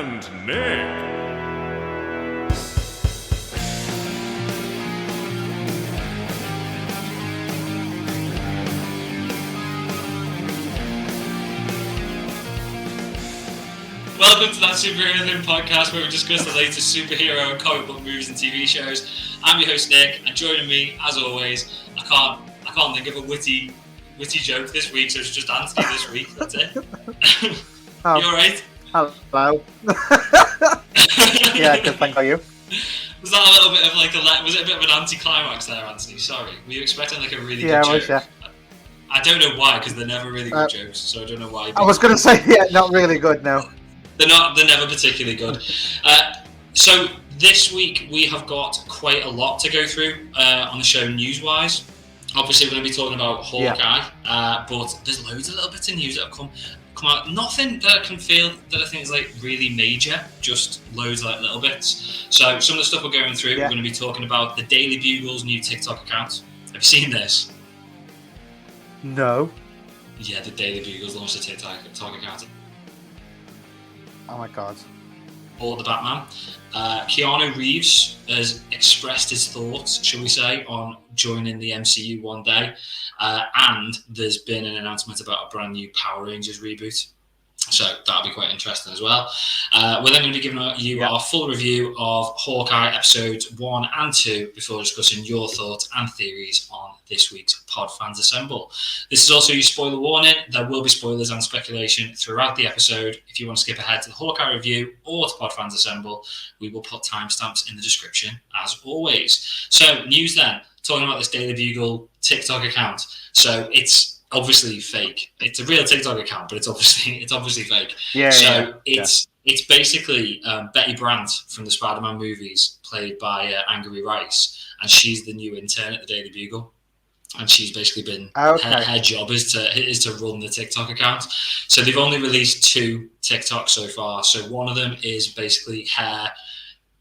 and Nick. Welcome to that Superhero Thing podcast where we discuss the latest superhero and comic book movies and TV shows. I'm your host Nick, and joining me, as always, I can't think of a witty joke this week, so it's just Anthony this week. That's it. Oh. You alright? Hello. Yeah, good. Thank you. Was that a little bit of was it a bit of an anticlimax there, Anthony? Sorry. Were you expecting like a really good joke? Yeah. I don't know why, because they're never really good jokes, so I don't know why. I was going to say, yeah, not really good, no. They're never particularly good. So this week we have got quite a lot to go through on the show news-wise. Obviously we're going to be talking about Hawkeye, but there's loads of little bits of news that have come out. Nothing that I can feel that I think is like really major, just loads of like little bits. So some of the stuff we're going through, we're going to be talking about the Daily Bugle's new TikTok account. Have you seen this? No. Yeah, the Daily Bugle's launched a TikTok account. Oh my god. Or the Batman. Keanu Reeves has expressed his thoughts, shall we say, on joining the MCU one day. And there's been an announcement about a brand new Power Rangers reboot. So that'll be quite interesting as well. We're then going to be giving you our full review of Hawkeye episodes 1 and 2 before discussing your thoughts and theories on this week's Pod Fans Assemble. This is also your spoiler warning. There will be spoilers and speculation throughout the episode. If you want to skip ahead to the Hawkeye review or to Pod Fans Assemble, we will put timestamps in the description as always. So news then, talking about this Daily Bugle TikTok account. So it's obviously fake. It's a real TikTok account, but it's obviously fake. It's basically Betty Brant from the Spider-Man movies, played by Angry Rice, and she's the new intern at the Daily Bugle. And she's basically been her job is to run the TikTok account. So they've only released 2 TikToks so far. So one of them is basically her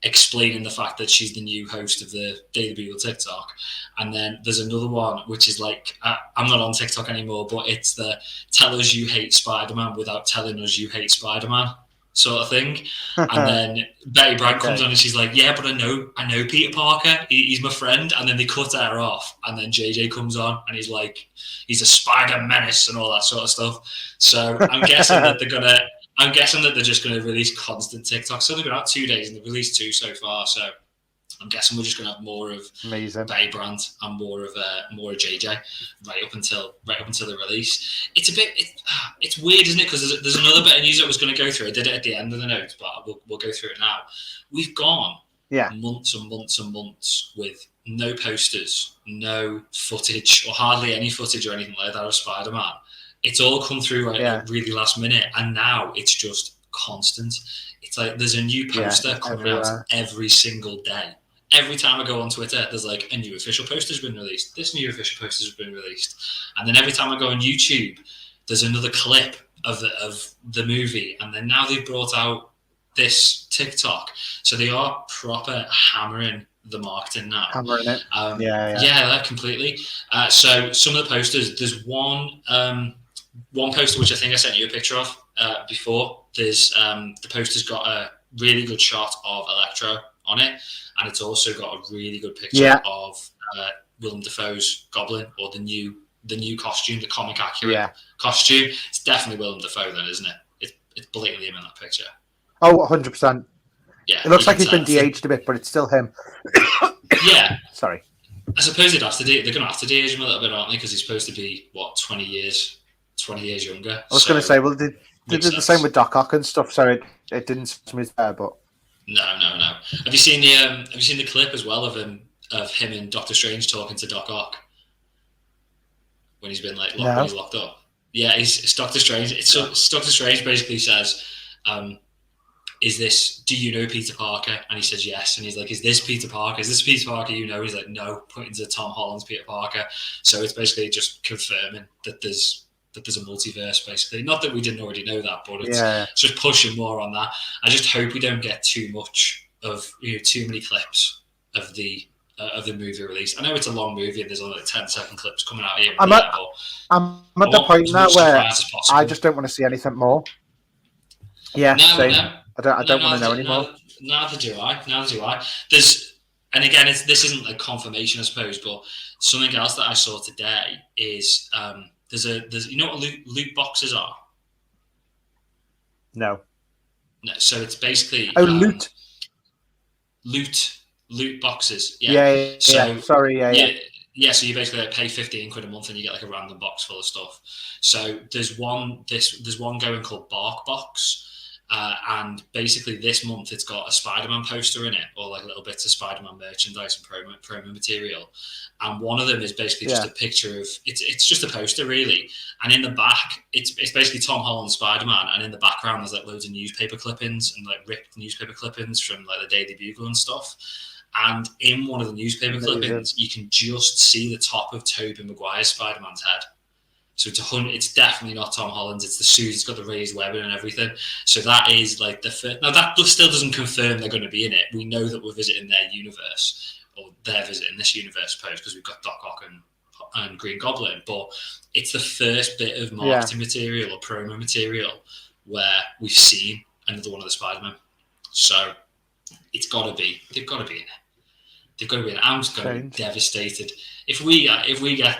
explaining the fact that she's the new host of the Daily Bugle TikTok. And then there's another one, which is like, I'm not on TikTok anymore, but it's the tell us you hate Spider-Man without telling us you hate Spider-Man sort of thing. And then Betty Brant comes on and she's like, yeah, but I know Peter Parker. He's my friend. And then they cut her off. And then JJ comes on and he's like, he's a spider menace and all that sort of stuff. So I'm guessing that they're just going to release constant TikToks. So they've been out 2 days and they've released 2 so far. So I'm guessing we're just going to have more of Betty Brant and more of JJ right up until the release. It's weird, isn't it? Because there's another bit of news that I was going to go through. I did it at the end of the notes, but we'll go through it now. We've gone months and months and months with no posters, no footage, or hardly any footage or anything like that of Spider-Man. It's all come through really last minute, and now it's just constant. It's like there's a new poster coming out every single day. Every time I go on Twitter, there's like a new official poster has been released. This new official poster has been released, and then every time I go on YouTube, there's another clip of the movie, and then now they've brought out this TikTok, so they are proper hammering the marketing now. Hammering it. Completely. So some of the posters, there's one poster which I think I sent you a picture of before. There's the poster's got a really good shot of Electro on it, and it's also got a really good picture of Willem Dafoe's Goblin, or the new costume, the comic accurate costume. It's definitely Willem Dafoe then, isn't it? It's blatantly him in that picture. Oh, 100%. Yeah, it looks like he's been de-aged a bit, but it's still him. Yeah. Sorry. I suppose they're going to have to de-age him a little bit, aren't they? Because he's supposed to be 20 years younger. I was going to say, well, they did the same with Doc Ock and stuff, so it didn't smooth there, but no. Have you seen the clip as well of him and Doctor Strange talking to Doc Ock when he's been like locked up? Yeah, it's Doctor Strange. Doctor Strange basically says, do you know Peter Parker? And he says yes, and he's like, is this Peter Parker? Is this Peter Parker you know? He's like, no, pointing to Tom Holland's Peter Parker. So it's basically just confirming that there's a multiverse, basically. Not that we didn't already know that, but it's just pushing more on that. I just hope we don't get too much of too many clips of the movie release. I know it's a long movie and there's only like 10-second clips coming out here. I'm at the point now where I just don't want to see anything more. Yeah, no, I don't want to know anymore. Neither do I. And again, this isn't like confirmation, I suppose, but something else that I saw today is there's you know what loot boxes are? No. So it's basically loot boxes. Yeah. So sorry, yeah. So you basically like pay £15 a month and you get like a random box full of stuff. So there's one going called Bark Box. And basically this month it's got a Spider-Man poster in it, or like little bits of Spider-Man merchandise and promo material. And one of them is basically just a picture of it's just a poster really. And in the back, it's basically Tom Holland Spider-Man, and in the background there's like loads of newspaper clippings and like ripped newspaper clippings from like the Daily Bugle and stuff. And in one of the newspaper clippings, you can just see the top of Tobey Maguire's Spider-Man's head. So it's definitely not Tom Holland's. It's the suit. It's got the raised webbing and everything. So that is like the first. Now that still doesn't confirm they're going to be in it. We know that we're visiting their universe, or they're visiting this universe, suppose, because we've got Doc Ock and Green Goblin. But it's the first bit of marketing material or promo material where we've seen another one of the Spider-Men. So it's got to be. They've got to be in it. They've got to be in it. I'm just going to be devastated. If we get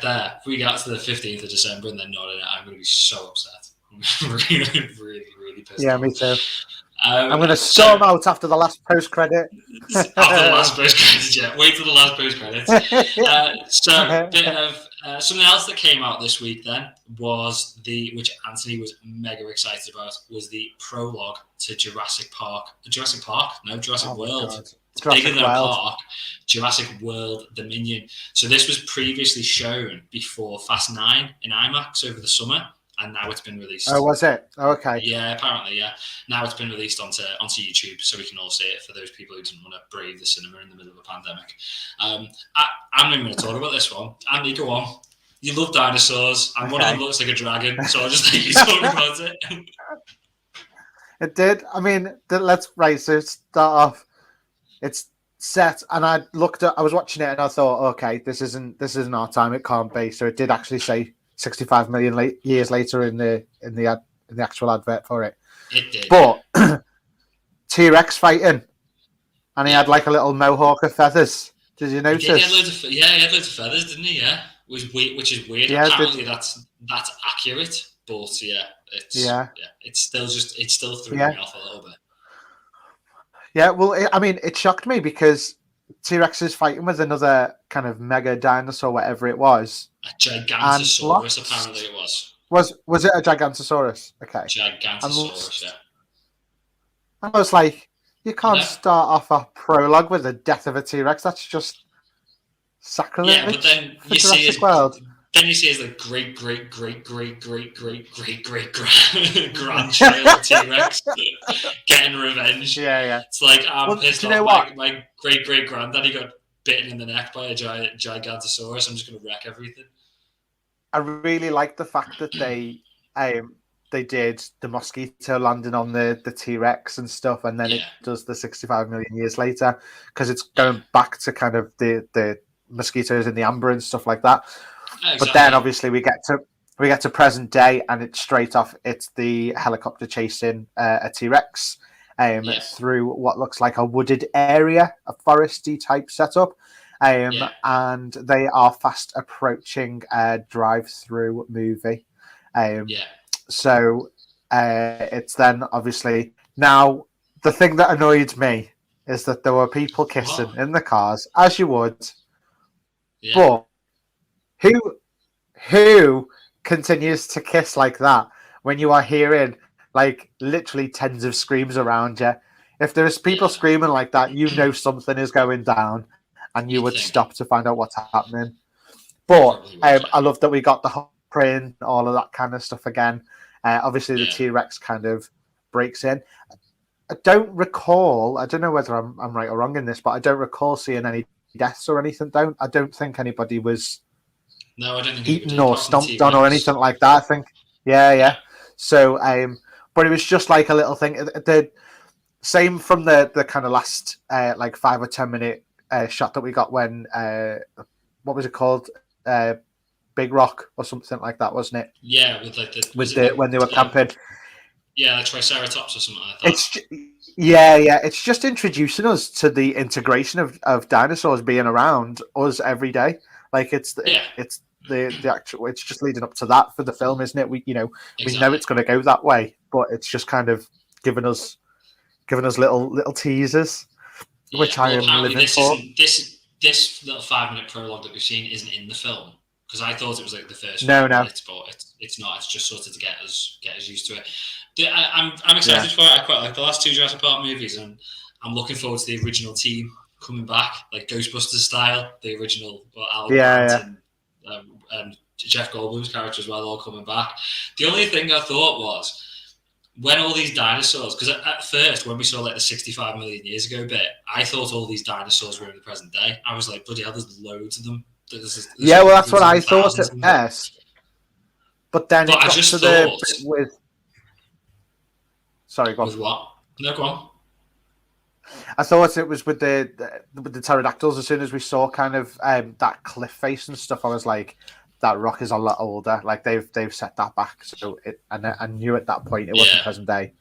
to the 15th of December and they're not in it, I'm going to be so upset. I'm really pissed off. Yeah, me too. I'm going to storm out after the last post-credit. After the last post-credit, yeah. Wait till the last post-credit. So, bit of something else that came out this week then was which Anthony was mega excited about, was the prologue to Jurassic World. It's bigger than a park. Jurassic World Dominion. So this was previously shown before Fast 9 in IMAX over the summer, and now it's been released. Oh, was it? Oh, okay. Yeah, apparently, yeah. Now it's been released onto YouTube, so we can all see it for those people who didn't want to brave the cinema in the middle of a pandemic. I'm not even going to talk about this one. Andy, go on. You love dinosaurs, and one of them looks like a dragon, so I'll just let you talk about it. It did. I mean, so start off. It's set, and I was watching it, and I thought, okay, this isn't our time. It can't be. So it did actually say 65 million years later in the actual advert for it. It did. But T-Rex fighting, and he had like a little mohawk of feathers. Did you notice? He had loads of feathers, didn't he? Yeah, which is weird. Yeah, apparently that's accurate, but yeah, it's still threw me off a little bit. Yeah, well, it shocked me because T-Rex is fighting with another kind of mega dinosaur, whatever it was. A Gigantosaurus, apparently it was. Was it a Gigantosaurus? Okay. Gigantosaurus, yeah. I was like, you can't start off a prologue with the death of a T-Rex. That's just sacrilege. Yeah, but then you see his like great grandchild T-Rex getting revenge. Yeah. It's like I'm pissed off. My great granddaddy got bitten in the neck by a Gigantosaurus. I'm just going to wreck everything. I really like the fact that they did the mosquito landing on the T-Rex and stuff, and then it does the 65 million years later, because it's going back to kind of the mosquitoes in the amber and stuff like that. Exactly. But then obviously we get to present day, and it's straight off. It's the helicopter chasing a T-Rex through what looks like a wooded area, a foresty type setup. And they are fast approaching a drive-through movie. So it's then obviously now the thing that annoyed me is that there were people kissing in the cars, as you would. But who continues to kiss like that when you are hearing like literally tens of screams around you? If there's people screaming like that, you know something is going down, and you would stop to find out what's happening. But I love that we got the print, all of that kind of stuff again. Obviously, the T-Rex kind of breaks in. I don't know whether I'm right or wrong in this, but I don't recall seeing any deaths or anything. I don't think anybody was eaten or stomped on or anything like that. I think, yeah. So, but it was just like a little thing. The same from the kind of last like 5 or 10 minute shot that we got when what was it called? Big Rock or something like that, wasn't it? Yeah, with like when they were camping. Yeah, like Triceratops or something like that. Yeah. It's just introducing us to the integration of dinosaurs being around us every day. Like Yeah, it's the actual. It's just leading up to that for the film, isn't it? We know exactly. it's going to go that way, but it's just kind of giving us little teasers, Yeah. which I Well, am apparently living this for. isn't this little 5 minute prologue that we've seen isn't in the film because I thought it was like the first No, five no, minutes, but it's not. It's just sort of to get us used to it. I'm yeah, excited for it. I quite like the last two Jurassic Park movies, and I'm looking forward to the original team coming back, like Ghostbusters style. The original Alan Grant yeah. and Jeff Goldblum's character as well, all coming back. The only thing I thought was when all these dinosaurs, because at first when we saw like the 65 million years ago bit, I thought all these dinosaurs were in the present day. I was like, bloody hell, there's loads of them. There's Yeah, well, that's what hundreds of I them, thought thousands at of them. first. But then But it I got just to the thought, bit with. Sorry, go on. with what? No, go on. I thought it was with the pterodactyls. As soon as we saw kind of that cliff face and stuff, I was like, that rock is a lot older. Like they've set that back. So I knew at that point it wasn't Yeah. present day.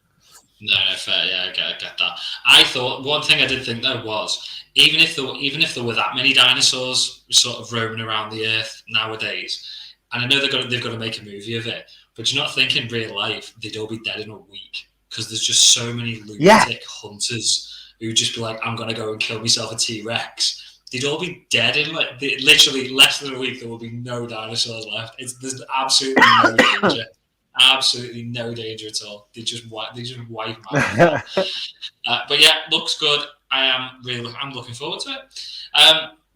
No, fair. Yeah, I get that. I thought one thing I did think though was even if there were that many dinosaurs sort of roaming around the earth nowadays, and I know they've got to make a movie of it, but do you not think in real life they'd all be dead in a week because there's just so many Yeah, lunatic hunters who'd just be like, I'm gonna go and kill myself a T-Rex. They'd all be dead in like literally less than a week. There will be no dinosaurs left. There's absolutely no danger. Absolutely no danger at all. They just wipe them out. But yeah, looks good. I'm looking forward to it.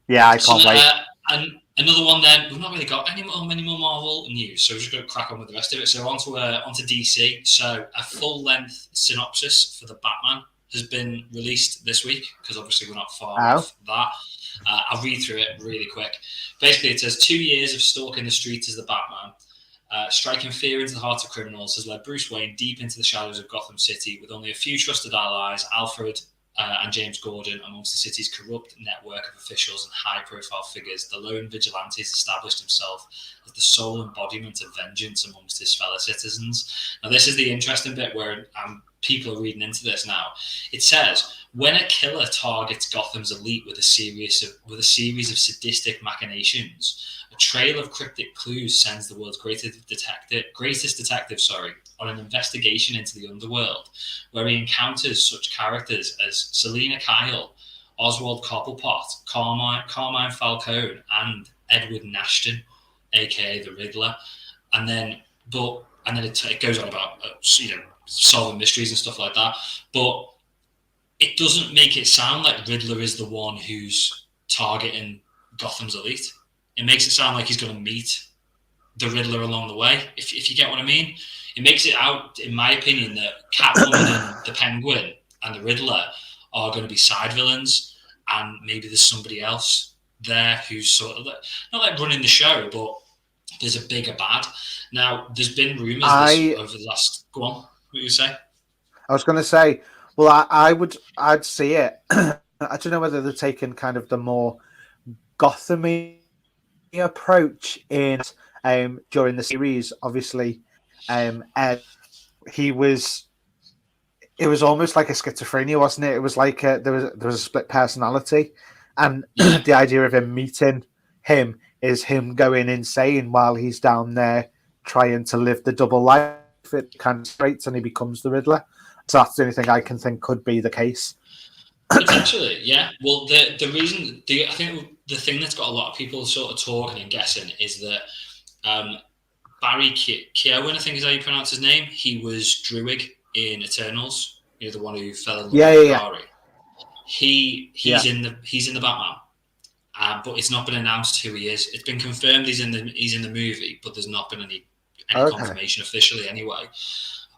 yeah, I So can't wait. and another one. Then we've not really got many more Marvel news, so we're just going to crack on with the rest of it. So onto DC. So a full length synopsis for the Batman has been released this week because obviously we're not far off that. I'll read through it really quick. Basically, it says 2 years of stalking the streets as the Batman. Striking fear into the hearts of criminals has led Bruce Wayne deep into the shadows of Gotham City with only a few trusted allies, Alfred and James Gordon, amongst the city's corrupt network of officials and high-profile figures. The lone vigilante has established himself as the sole embodiment of vengeance amongst his fellow citizens. Now, this is the interesting bit where people are reading into this now. It says, when a killer targets Gotham's elite with a series of sadistic machinations, a trail of cryptic clues sends the world's greatest detective, on an investigation into the underworld, where he encounters such characters as Selina Kyle, Oswald Cobblepot, Carmine Falcone, and Edward Nashton, aka the Riddler. And then it goes on about solving mysteries and stuff like that. But it doesn't make it sound like Riddler is the one who's targeting Gotham's elite. It makes it sound like he's going to meet the Riddler along the way, if you get what I mean. It makes it out, in my opinion, that Catwoman and the Penguin and the Riddler are going to be side villains, and maybe there's somebody else there who's sort of not like running the show, but there's a bigger bad. Now, there's been rumours over the last. Go on, what do you say? I was going to say, well, I'd see it. I don't know whether they're taking kind of the more Gotham approach in during the series. Obviously, Ed, it was almost like a schizophrenia, wasn't it? It was like there was a split personality, and the idea of him meeting him is him going insane while he's down there trying to live the double life. It kind of straightens and he becomes the Riddler. So that's the only thing I can think could be the case. Potentially, yeah. Well, I think the thing that's got a lot of people sort of talking and guessing is that Barry Keoghan, I think is how you pronounce his name. He was Druig in Eternals. You know, the one who fell in love with Kari. He's in the Batman, but it's not been announced who he is. It's been confirmed he's in the movie, but there's not been any confirmation officially anyway.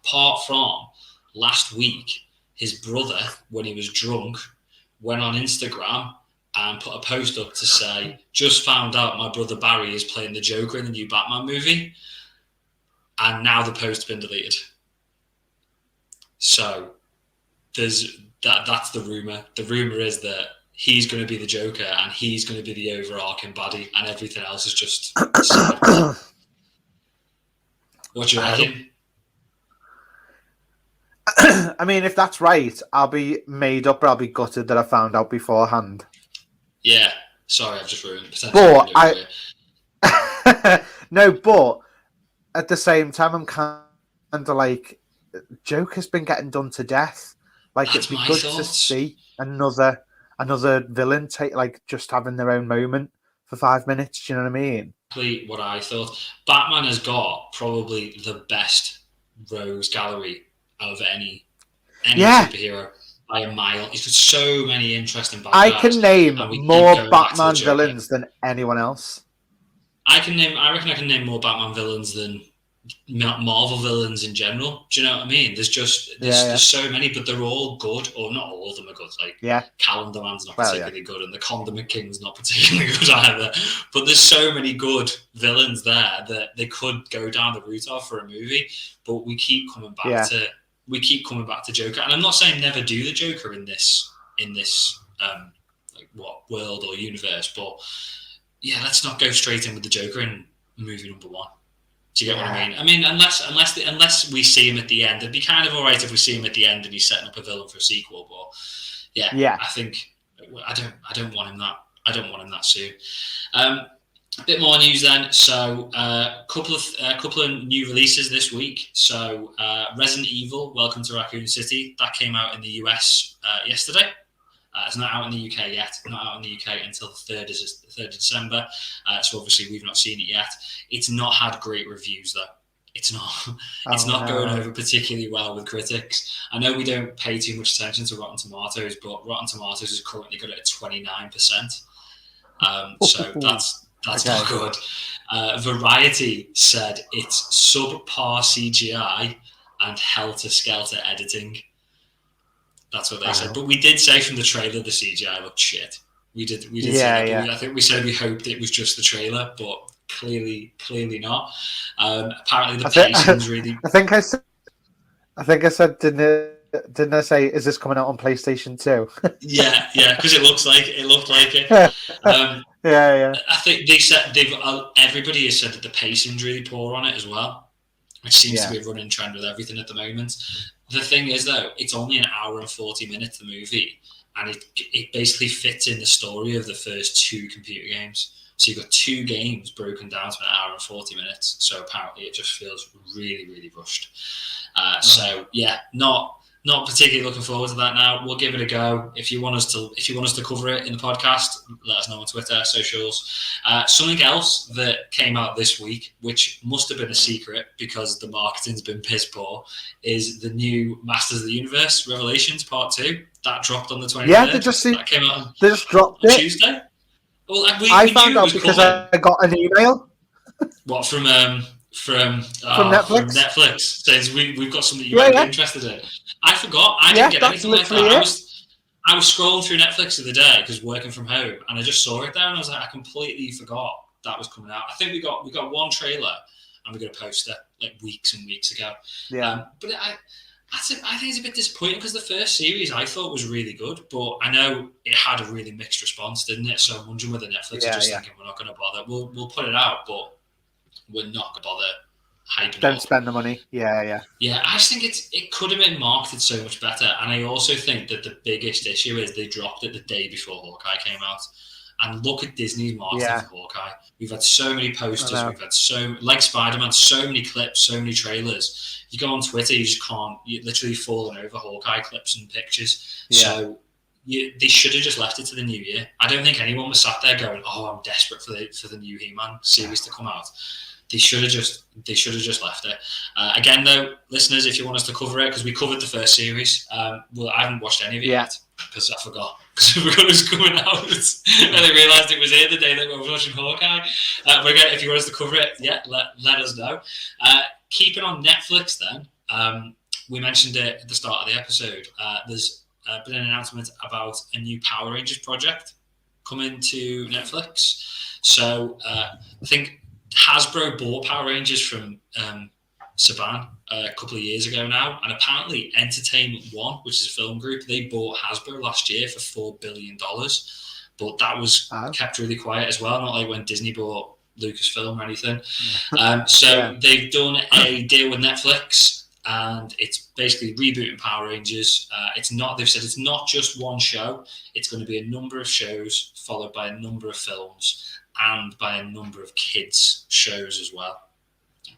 Apart from last week, his brother, when he was drunk, went on Instagram and put a post up to say, just found out my brother Barry is playing the Joker in the new Batman movie. And now the post's been deleted. So that's the rumour. The rumour is that he's going to be the Joker and he's going to be the overarching baddie and everything else is just What do you reckon? I mean, if that's right, I'll be made up, or I'll be gutted that I found out beforehand. Yeah. Sorry, I've just ruined. But no, but at the same time, I'm kind of like, Joker's been getting done to death. Like, That's it'd be my good to thoughts. see another villain just having their own moment for 5 minutes. Do you know what I mean? Exactly what I thought. Batman has got probably the best rogues gallery of any superhero by a mile. He's got so many interesting bad guys. I can name and we keep more going back to the Batman Joker. villains than anyone else. I reckon I can name more Batman villains than Marvel villains in general. Do you know what I mean? There's so many, but they're all good, or not all of them are good. Like Calendar Man's not particularly good, and the Condiment King's not particularly good either. But there's so many good villains there that they could go down the route of for a movie. But we keep coming back to Joker, and I'm not saying never do the Joker in this world or universe, but yeah, let's not go straight in with the Joker in movie number 1. Do you get what I mean? I mean, unless we see him at the end, it'd be kind of all right if we see him at the end and he's setting up a villain for a sequel. But I think I don't want him that. I don't want him that soon. A bit more news then. So a couple of new releases this week. So Resident Evil: Welcome to Raccoon City, that came out in the US yesterday. It's not out in the UK yet. Not out in the UK until the 3rd of December. So obviously we've not seen it yet. It's not had great reviews though. It's not going over particularly well with critics. I know we don't pay too much attention to Rotten Tomatoes, but Rotten Tomatoes has currently got it at 29%. So that's not good. Variety said it's subpar CGI and helter-skelter editing. That's what they said. But we did say from the trailer the CGI looked shit. We did say that. I think we said we hoped it was just the trailer, but clearly not. Apparently the pacing's really... I think I said, didn't I say, is this coming out on PlayStation 2? yeah, because it looked like it. I think everybody has said that the pacing's really poor on it as well, which seems to be a running trend with everything at the moment. The thing is, though, it's only an hour and 40 minutes, the movie, and it basically fits in the story of the first 2 computer games. So you've got 2 games broken down to an hour and 40 minutes. So apparently it just feels really, really rushed. So yeah, not particularly looking forward to that now. We'll give it a go. If you want us to cover it in the podcast, let us know on Twitter, socials. Something else that came out this week, which must have been a secret because the marketing's been piss poor, is the new Masters of the Universe Revelations Part 2. That dropped on the 23rd. Yeah, that came out they just dropped on it. Tuesday. Well, I found out because I got an email. What, from Netflix? From Netflix says we've got something you might be interested in. I forgot. I didn't get anything like that. I was scrolling through Netflix the other day because working from home, and I just saw it there, and I was like, I completely forgot that was coming out. I think we got one trailer and we got a poster like weeks and weeks ago. Yeah, but I think it's a bit disappointing because the first series I thought was really good, but I know it had a really mixed response, didn't it? So I'm wondering whether Netflix are just thinking we're not going to bother. We'll put it out, but we're not going to bother hyping. Don't spend the money. Yeah. I just think it could have been marketed so much better, and I also think that the biggest issue is they dropped it the day before Hawkeye came out. And look at Disney's marketing for Hawkeye. We've had so many posters. We've had like Spider-Man, so many clips, so many trailers. You go on Twitter, you just can't. You're literally falling over Hawkeye clips and pictures. Yeah. So they should have just left it to the new year. I don't think anyone was sat there going, "Oh, I'm desperate for the new He-Man series to come out." They should have just left it. Again, though, listeners, if you want us to cover it, because we covered the first series, I haven't watched any of it yet because I forgot. Because I forgot it was coming out, and I realised it was here the day that we were watching Hawkeye. But again, if you want us to cover it, let us know. Keeping on Netflix, then, we mentioned it at the start of the episode. There's been an announcement about a new Power Rangers project coming to Netflix. So I think Hasbro bought Power Rangers from Saban a couple of years ago now, and apparently Entertainment One, which is a film group, they bought Hasbro last year for $4 billion, but that was kept really quiet as well, not like when Disney bought Lucasfilm or anything. They've done a deal with Netflix and it's basically rebooting Power Rangers. They've said it's not just one show. It's going to be a number of shows followed by a number of films and by a number of kids shows as well.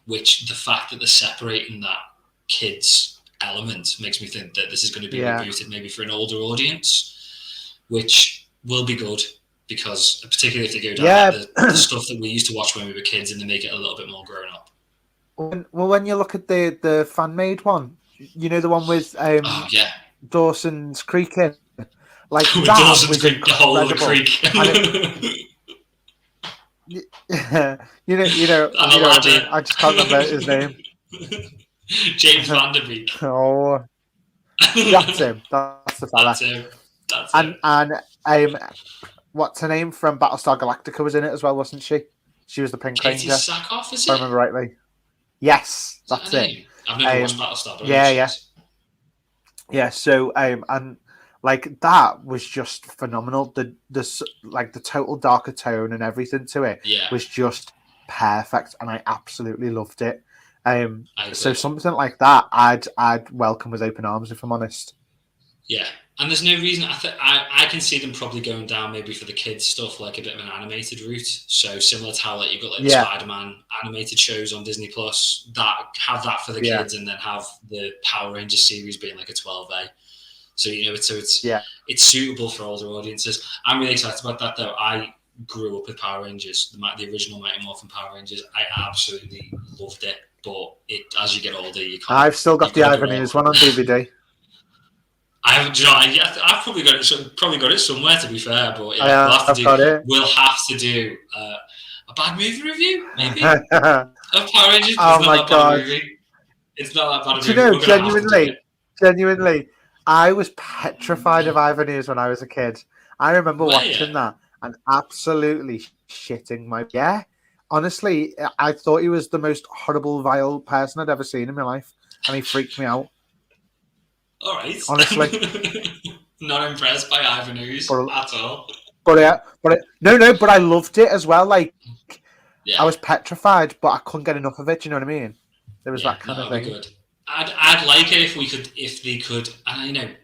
Which the fact that they're separating that kids element makes me think that this is going to be rebooted maybe for an older audience, which will be good because particularly if they go down the stuff that we used to watch when we were kids and they make it a little bit more grown up. When you look at the fan-made one, you know, the one with Dawson's Creek in, like with that Dawson's was Creek, the whole of the creek. you know what I mean? I just can't remember his name. James Van Der Beek. Oh, that's him. That's the fella. That's him. And what's her name from Battlestar Galactica was in it as well, wasn't she? She was the Pink Ranger. Sackhoff, is it? If I remember rightly. Yes, that's it. I've never watched Battlestar. But yeah. So and like that was just phenomenal. The total darker tone and everything to it was just perfect, and I absolutely loved it. So something like that, I'd welcome with open arms, if I'm honest. Yeah, and there's no reason. I can see them probably going down maybe for the kids stuff, like a bit of an animated route. So similar to how you've got the Spider-Man animated shows on Disney Plus, have that for the kids, and then have the Power Rangers series being like a 12A. So it's suitable for older audiences. I'm really excited about that, though. I grew up with Power Rangers, the original Mighty Morphin Power Rangers. I absolutely loved it, but as you get older, you can't. I've still got the Ivan News one on DVD. I haven't. I've probably got it somewhere, to be fair. But we'll have to do a bad movie review, maybe of Power Rangers. Oh my god! It's not that bad. Do you know, genuinely, I was petrified of Ivan News when I was a kid. I remember watching that and absolutely shitting my honestly, I thought he was the most horrible, vile person I'd ever seen in my life, and he freaked me out. All right. Honestly. Not impressed by Ivan News at all. But I loved it as well. Like, I was petrified, but I couldn't get enough of it. Do you know what I mean? There was that kind of thing. Good. I'd like it if they could, and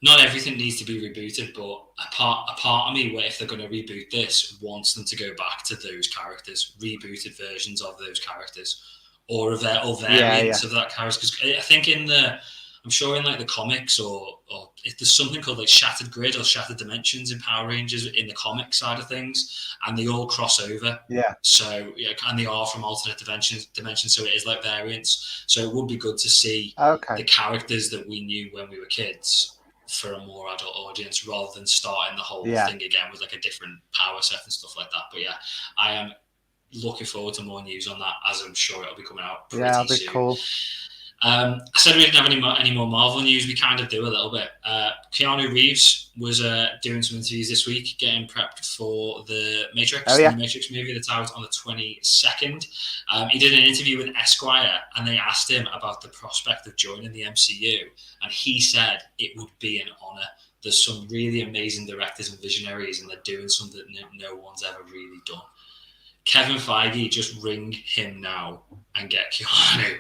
not everything needs to be rebooted, but a part of me, where if they're going to reboot this, wants them to go back to those characters, rebooted versions of those characters, or variants of that character. Because I think I'm sure in like the comics or if there's something called like Shattered Grid or Shattered Dimensions in Power Rangers in the comic side of things, and they all cross over. Yeah. So and they are from alternate dimensions. So it is like variants. So it would be good to see the characters that we knew when we were kids for a more adult audience, rather than starting the whole thing again with like a different power set and stuff like that. But I am looking forward to more news on that, as I'm sure it'll be coming out pretty that'll be soon. cool. I said we didn't have any more Marvel news. We kind of do a little bit. Keanu Reeves was doing some interviews this week, getting prepped for the Matrix, the Matrix movie that's out on the 22nd. He did an interview with Esquire, and they asked him about the prospect of joining the MCU, and he said it would be an honour. There's some really amazing directors and visionaries, and they're doing something that no one's ever really done. Kevin Feige, just ring him now and get Keanu.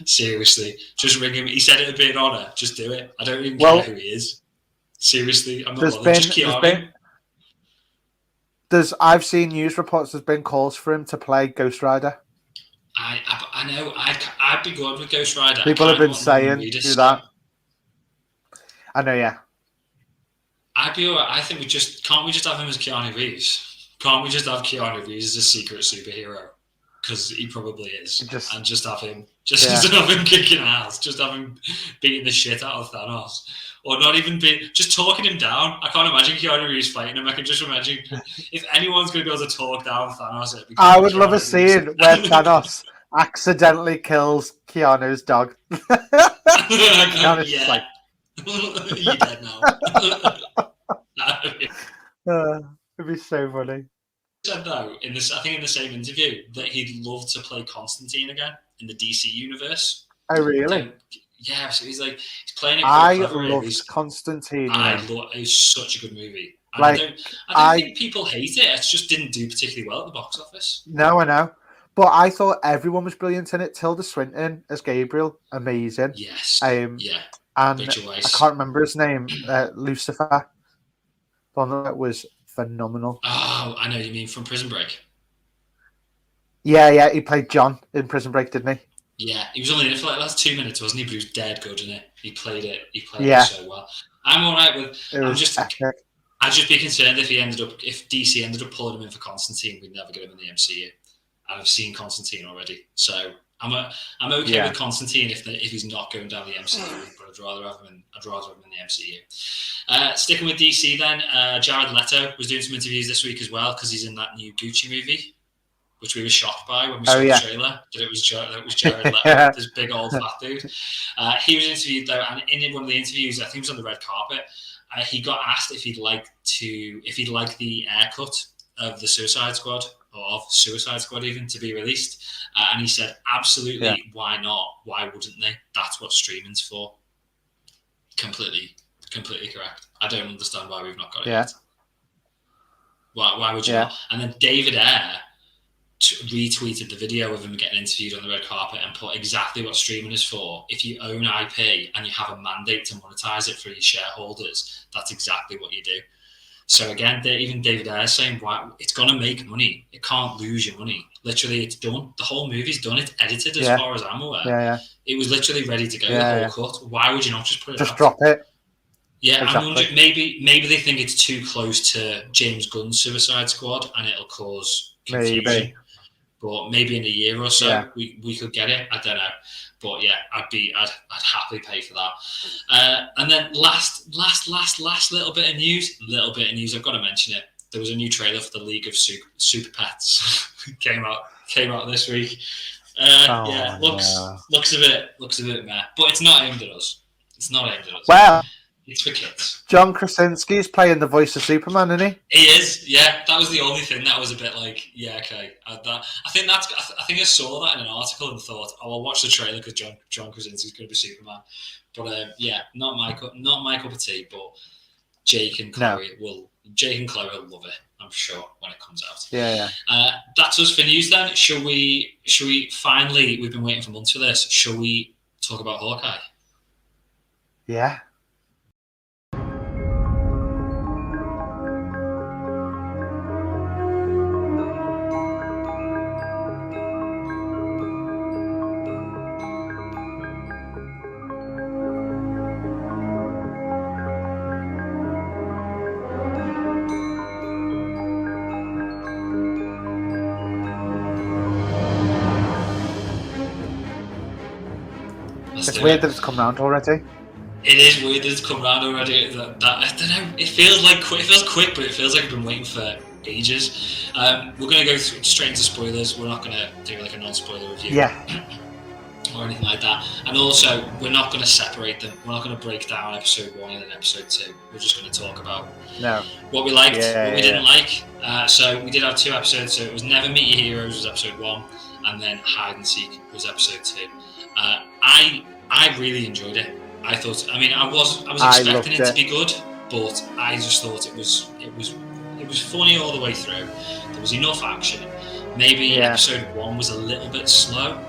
Seriously, just ring him. He said it would be an honour. Just do it. I don't even care who he is. Seriously, I'm not bothered. Just Keanu. I've seen news reports. There's been calls for him to play Ghost Rider. I know. I'd be good with Ghost Rider. People have been saying do that. I know. Yeah. I'd be alright. I think can't we just have him as Keanu Reeves? Can't we just have Keanu Reeves as a secret superhero? Because he probably is. And just have him have him kicking ass. Just have him beating the shit out of Thanos. Or not even just talking him down. I can't imagine Keanu Reeves fighting him. I can just imagine if anyone's going to be able to talk down Thanos, it'd be I would love a scene where Thanos accidentally kills Keanu's dog. Keanu's just like... You're dead now. It'd be so funny. He said though, in the same interview, that he'd love to play Constantine again in the DC universe. Oh really? So he's playing it. I loved Constantine. It's such a good movie. And I don't think people hate it. It just didn't do particularly well at the box office. No, I know. But I thought everyone was brilliant in it. Tilda Swinton as Gabriel, amazing. Yes. And Rachel I Weisz. can't remember his name. Lucifer. The one that was phenomenal. Oh, I know what you mean, from Prison Break. Yeah, he played John in Prison Break, didn't he? Yeah, he was only in it for like the last 2 minutes, wasn't he? But he was dead good in it. He played it so well. I'm all right with. I'd just be concerned if DC ended up pulling him in for Constantine, we'd never get him in the MCU. And I've seen Constantine already, so I'm okay with Constantine if he's not going down the MCU, but I'd rather have him in the MCU. Sticking with DC then, Jared Leto was doing some interviews this week as well because he's in that new Gucci movie, which we were shocked by when we saw the trailer, that it was Jared Leto, this big old fat dude. He was interviewed though, and in one of the interviews, I think it was on the red carpet, he got asked if he'd like the haircut of the Suicide Squad, or of Suicide Squad even, to be released. And he said, absolutely, why not? Why wouldn't they? That's what streaming's for. Completely correct. I don't understand why we've not got it yet. Why would you not? And then David Ayer retweeted the video of him getting interviewed on the red carpet and put exactly what streaming is for. If you own IP and you have a mandate to monetize it for your shareholders, that's exactly what you do. So again, even David Ayer is saying, "Why it's going to make money? It can't lose your money. Literally, it's done. The whole movie's done. It's edited, as far as I'm aware. It was literally ready to go. The whole cut. Why would you not just put it? Just drop it. Yeah, exactly. I'm wondering, maybe they think it's too close to James Gunn's Suicide Squad, and it'll cause confusion. Maybe. But maybe in a year or so we could get it. I don't know. But yeah, I'd happily pay for that. And then last little bit of news. I've got to mention it. There was a new trailer for the League of Super Pets. came out this week. Looks a bit meh. But it's not aimed at us. Well, it's for kids. John Krasinski's playing the voice of Superman, isn't he? He is, yeah. That was the only thing that was a bit like, yeah, okay. I think I saw that in an article and thought, I'll watch the trailer because John Krasinski's going to be Superman. But not my cup of tea. But Jake and Chloe will love it, I'm sure, when it comes out. Yeah. That's us for news then. Shall we finally? We've been waiting for months for this. Shall we talk about Hawkeye? Yeah. It's weird that it's come round already. It is weird that it's come round already. I don't know. It feels quick, but it feels like I've been waiting for ages. We're going to go straight into spoilers. We're not going to do like a non-spoiler review. Or anything like that. And also, we're not going to separate them. We're not going to break down episode 1 and then episode 2. We're just going to talk about what we liked, what we didn't like. So we did have 2 episodes. So it was Never Meet Your Heroes was episode 1, and then Hide and Seek was episode 2. I really enjoyed it. I was expecting it to be good, but I just thought it was funny all the way through. There was enough action. Maybe episode 1 was a little bit slow,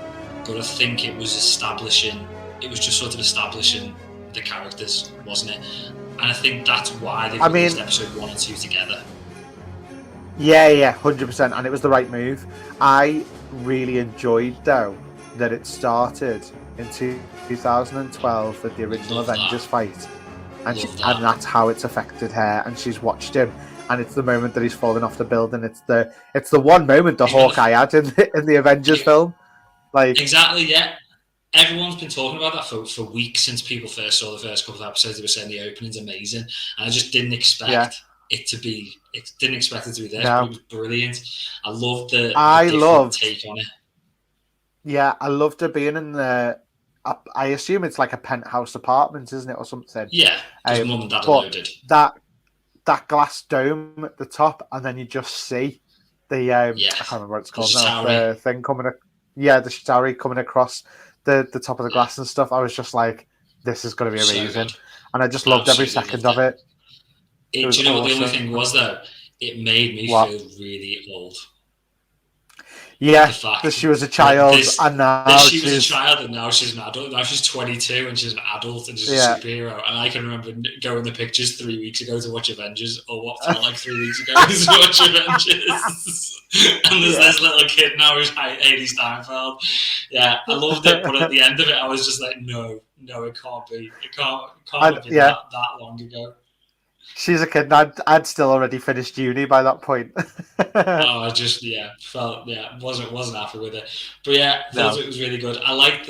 but I think it was establishing the characters, wasn't it? And I think that's why they released episode 1 and 2 together. Yeah, 100%, and it was the right move. I really enjoyed though that it started in 2012 with the original Avengers fight, and that's how it's affected her. And she's watched him, and it's the moment that he's falling off the building. It's the one moment that Hawkeye had in the Avengers film. Like exactly, yeah. Everyone's been talking about that for weeks since people first saw the first couple of episodes. They were saying the opening's amazing, and I just didn't expect it to be. Didn't expect it to be this, but it was brilliant. I loved the different take on it. Yeah, I loved her being in the. I assume it's like a penthouse apartment, isn't it, or something? Yeah, because mum and dad are loaded. That glass dome at the top, and then you just see the. I can't remember what it's called now. The thing coming. The Chitauri coming across the top of the glass and stuff. I was just like, this is going to be amazing, and I just loved every second of it. Do you know what the only thing was though? It made me feel really old. Yeah, The fact that she was a child and now that she was a she's child and now she's an adult. Now she's 22 and she's an adult and she's a yeah. superhero. And I can remember going the pictures 3 weeks ago to watch Avengers, or what felt like 3 weeks ago to watch Avengers. And there's this little kid now who's Haley Steinfeld. Yeah, I loved it, but at the end of it, I was just like, no, it can't be. It can't have been that long ago. She's a kid. I'd still already finished uni by that point. I just wasn't happy with it, but yeah, thought it was really good. I liked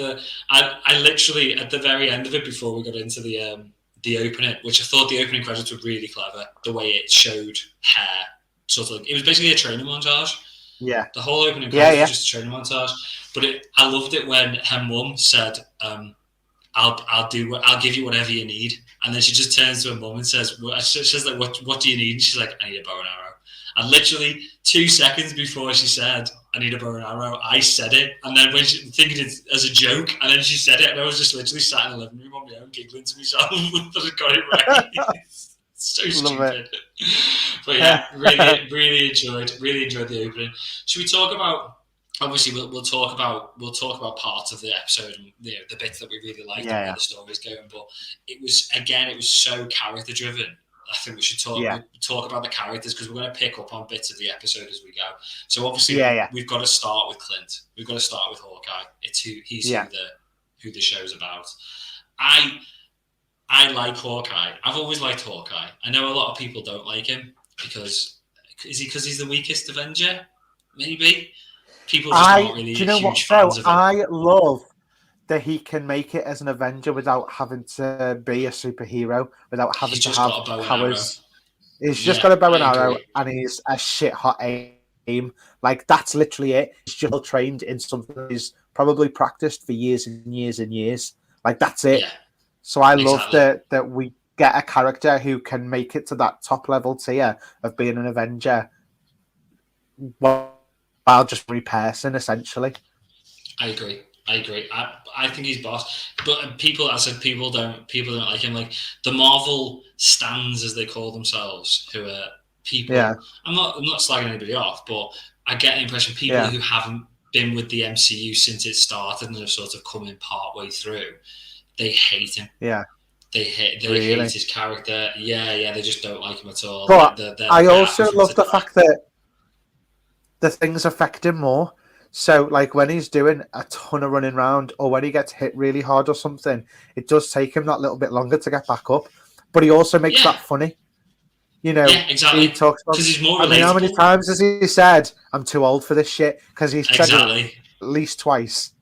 I literally at the very end of it, before we got into the opening, which I thought the opening credits were really clever. The way it showed her, sort of, it was basically a training montage. Yeah, the whole opening credits was just a training montage. But I loved it when her mum said, I'll give you whatever you need. And then she just turns to her mum and says, she's like, what do you need? And she's like, I need a bow and arrow. And literally 2 seconds before she said, I need a bow and arrow, I said it. And then when she thinking it as a joke, and then she said it, and I was just literally sat in the living room on my own, giggling to myself that I got it right. So stupid. But yeah, really enjoyed the opening. Should we talk about? Obviously, we'll talk about parts of the episode and the bits that we really liked and where the story's going. But it was so character driven. I think we should talk about the characters, because we're going to pick up on bits of the episode as we go. So obviously, we've got to start with Clint. We've got to start with Hawkeye. He's who the show's about. I like Hawkeye. I've always liked Hawkeye. I know a lot of people don't like him because he's the weakest Avenger? Maybe. People just aren't really huge fans of him. I love that he can make it as an Avenger without having to be a superhero, without having to have powers. He's just got a bow and arrow, and he's a shit hot aim. Like, that's literally it. He's just trained in something he's probably practiced for years and years and years. Like, that's it. Yeah. So I love that we get a character who can make it to that top level tier of being an Avenger while just person, essentially. I agree. I think he's boss, but people don't like him. Like the Marvel stans, as they call themselves, who are people. Yeah. I'm not slagging anybody off, but I get the impression people who haven't been with the MCU since it started and have sort of come in part way through, they hate him. Yeah. They hate his character. Yeah, they just don't like him at all. But I also love the fact that the things affect him more. So, like, when he's doing a ton of running around, or when he gets hit really hard or something, it does take him that little bit longer to get back up. But he also makes that funny. You know, exactly. He talks about, he's more relatable. I mean, how many times has he said, I'm too old for this shit? Because he's said it at least twice.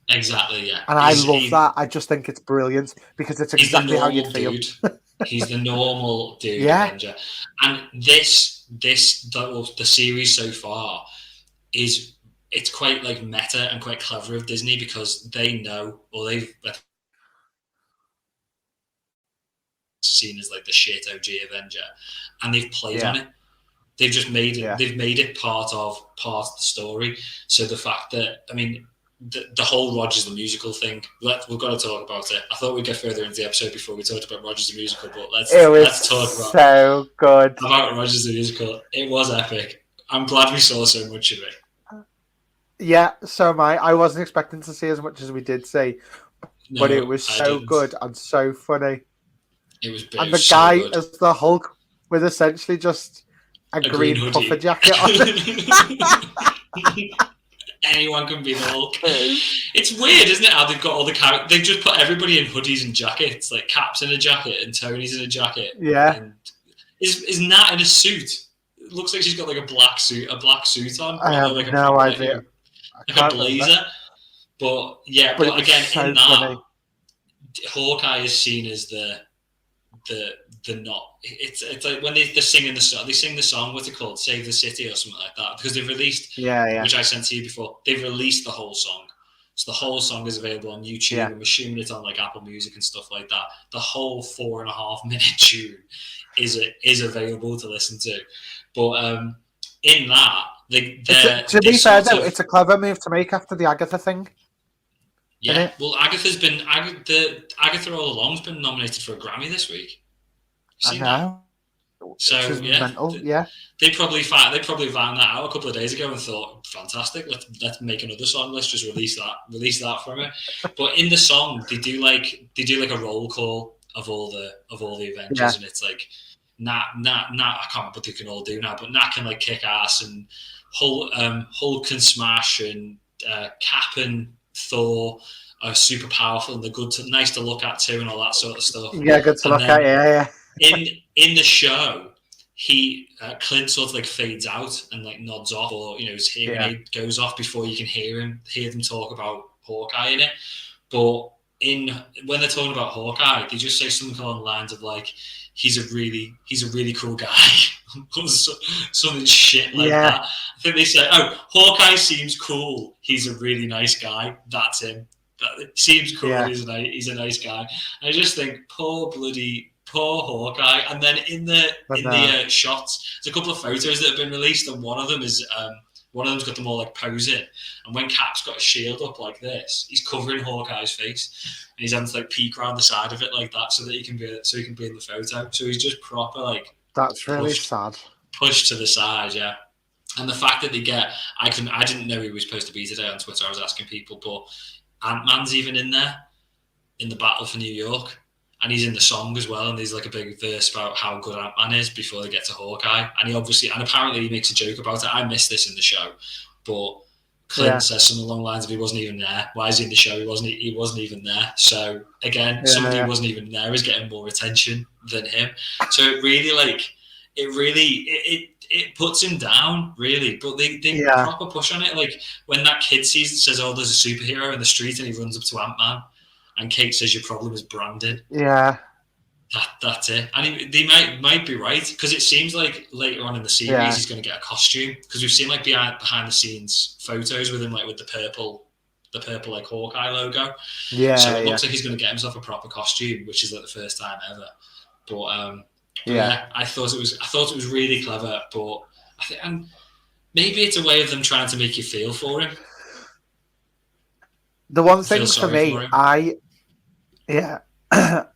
Exactly, yeah. And I love that. I just think it's brilliant, because it's exactly how you'd feel. He's the normal dude, Avenger. And the series so far it's quite like meta and quite clever of Disney, because they know, or they've seen as like the shit OG Avenger, and they've played on it. They've just made it. They've made it part of the story. So the fact that, I mean, the whole Rogers the Musical thing, we've got to talk about it. I thought we'd get further into the episode before we talked about Rogers the Musical, but let's talk about so good about Rogers the Musical. It was epic. I'm glad we saw so much of it. Yeah, so am I. I wasn't expecting to see as much as we did see, but it was so good and so funny. It was big. And the guy as the Hulk with essentially just a green puffer jacket on. Anyone can be the Hulk. It's weird, isn't it? How they've got all the characters. They've just put everybody in hoodies and jackets, like Cap's in a jacket and Tony's in a jacket. Yeah. And is Nat in a suit? It looks like she's got like a black suit on. I have like no idea. Like a blazer. Remember. But yeah, but again, so in that, funny. Hawkeye is seen as the not. It's like when they're singing the song. They sing the song. What's it called? Save the City or something like that. Because they've released. Which I sent to you before. They've released the whole song. So the whole song is available on YouTube. Yeah. I'm assuming it's on like Apple Music and stuff like that. The whole 4.5 minute tune is available to listen to. But in that, to be fair though, it's a clever move to make after the Agatha thing. Yeah, well, Agatha all along's been nominated for a Grammy this week. I know. So which is yeah, mental. Yeah, they probably found that out a couple of days ago and thought, fantastic, let's make another song. Let's just release that from it. But in the song, they do like a roll call of all the Avengers, yeah, and it's like Nat. I can't remember what they can all do now, but Nat can like kick ass, and Hulk can smash, and Cap and Thor are super powerful and they're nice to look at too, and all that sort of stuff. yeah. Good to And look at. then Yeah. in the show, Clint sort of like fades out and like nods off, or his hearing aid goes off before you can hear them talk about Hawkeye in it. But when they're talking about Hawkeye, they just say something along the lines of like, he's a really cool guy, something shit like that. I think they say, "Oh, Hawkeye seems cool. He's a really nice guy. That's him. That seems cool. Yeah. He's a nice guy." I just think, poor Hawkeye. And then in the shots, there's a couple of photos that have been released, and one of them's got them all like posing. And when Cap's got a shield up like this, he's covering Hawkeye's face, and he's having to like peek around the side of it like that so that he can be in the photo. So he's just proper like. That's really sad. Pushed to the side, yeah. And the fact that they get, I didn't know he was supposed to be today on Twitter. I was asking people, but Ant-Man's even in there in the Battle for New York. And he's in the song as well, and there's like a big verse about how good Ant-Man is before they get to Hawkeye. And apparently he makes a joke about it. I missed this in the show, but Clint says something along the lines of he wasn't even there. Why is he in the show? He wasn't even there. So again, somebody who wasn't even there is getting more attention than him. So it really it puts him down, really. But they proper push on it. Like when that kid says, "Oh, there's a superhero in the street," and he runs up to Ant-Man. And Kate says your problem is branding. Yeah. That's it. And they might be right, because it seems like later on in the series he's going to get a costume, because we've seen like behind the scenes photos with him like with the purple like Hawkeye logo. Yeah. So it looks like he's going to get himself a proper costume, which is like the first time ever. But I thought it was really clever. But I think, and maybe it's a way of them trying to make you feel for him. The one thing for me,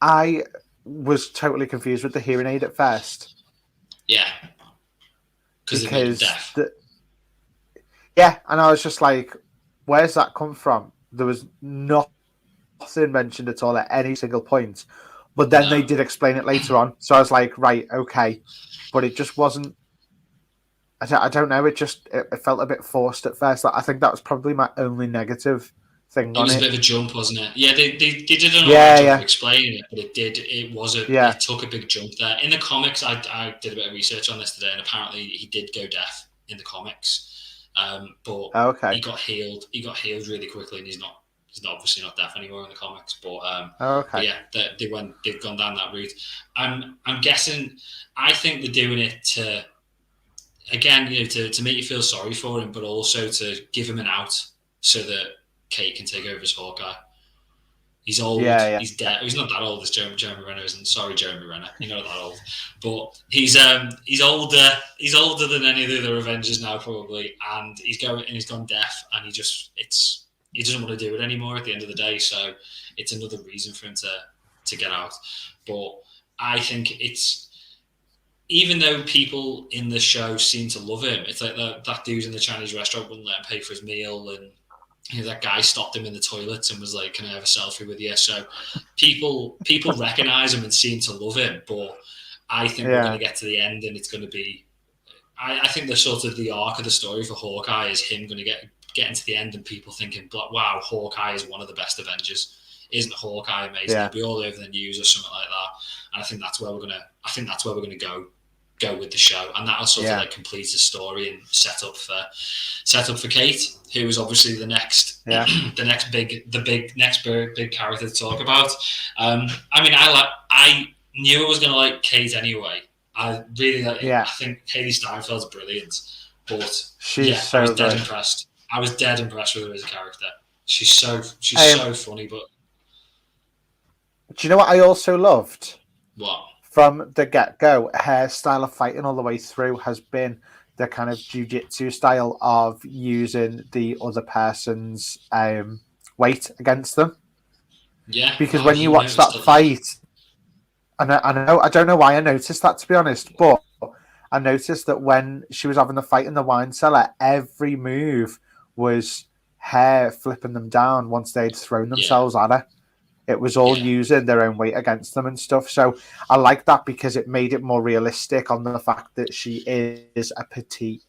I was totally confused with the hearing aid at first. Yeah. Because and I was just like, where's that come from? There was nothing mentioned at all at any single point. But then they did explain it later on. So I was like, right, okay. But it just wasn't, I don't know, it felt a bit forced at first. I think that was probably my only negative thing on it. It was a bit of a jump, wasn't it? Yeah, they did an alright job of explaining it, but it took a big jump there. In the comics, I did a bit of research on this today, and apparently he did go deaf in the comics. But he got healed really quickly, and he's obviously not deaf anymore in the comics. But they've gone down that route. I'm guessing, I think they're doing it to, again, to make you feel sorry for him, but also to give him an out so that Kate can take over as Hawkeye. He's old. Yeah. He's dead. He's not that old as Jeremy Renner isn't. Sorry, Jeremy Renner. You're not that old. But he's older. He's older than any of the other Avengers now, probably. And he's gone deaf, and he doesn't want to do it anymore at the end of the day. So it's another reason for him to get out. But I think it's, even though people in the show seem to love him, it's like that dude in the Chinese restaurant wouldn't let him pay for his meal, and that guy stopped him in the toilets and was like, "Can I have a selfie with you?" So people recognize him and seem to love him. But I think we're going to get to the end, and it's going to be, I think the sort of the arc of the story for Hawkeye is him going to get into the end and people thinking, "Wow, Hawkeye is one of the best Avengers. Isn't Hawkeye amazing?" He'll be all over the news or something like that. And I think that's where we're gonna go with the show, and that'll sort of like complete the story and set up for Kate, who is obviously the next big character to talk about. I knew I was gonna like Kate anyway. I really like. I think Haley Steinfeld's brilliant, but I was dead impressed. I was dead impressed with her as a character. She's so funny, but do you know what I also loved? What? From the get-go, her style of fighting all the way through has been the kind of jiu-jitsu style of using the other person's weight against them. Yeah. Because when you watch that fight, I don't know why I noticed that, to be honest, but I noticed that when she was having the fight in the wine cellar, every move was her flipping them down once they'd thrown themselves at her. It was all using their own weight against them and stuff. So I like that because it made it more realistic on the fact that she is a petite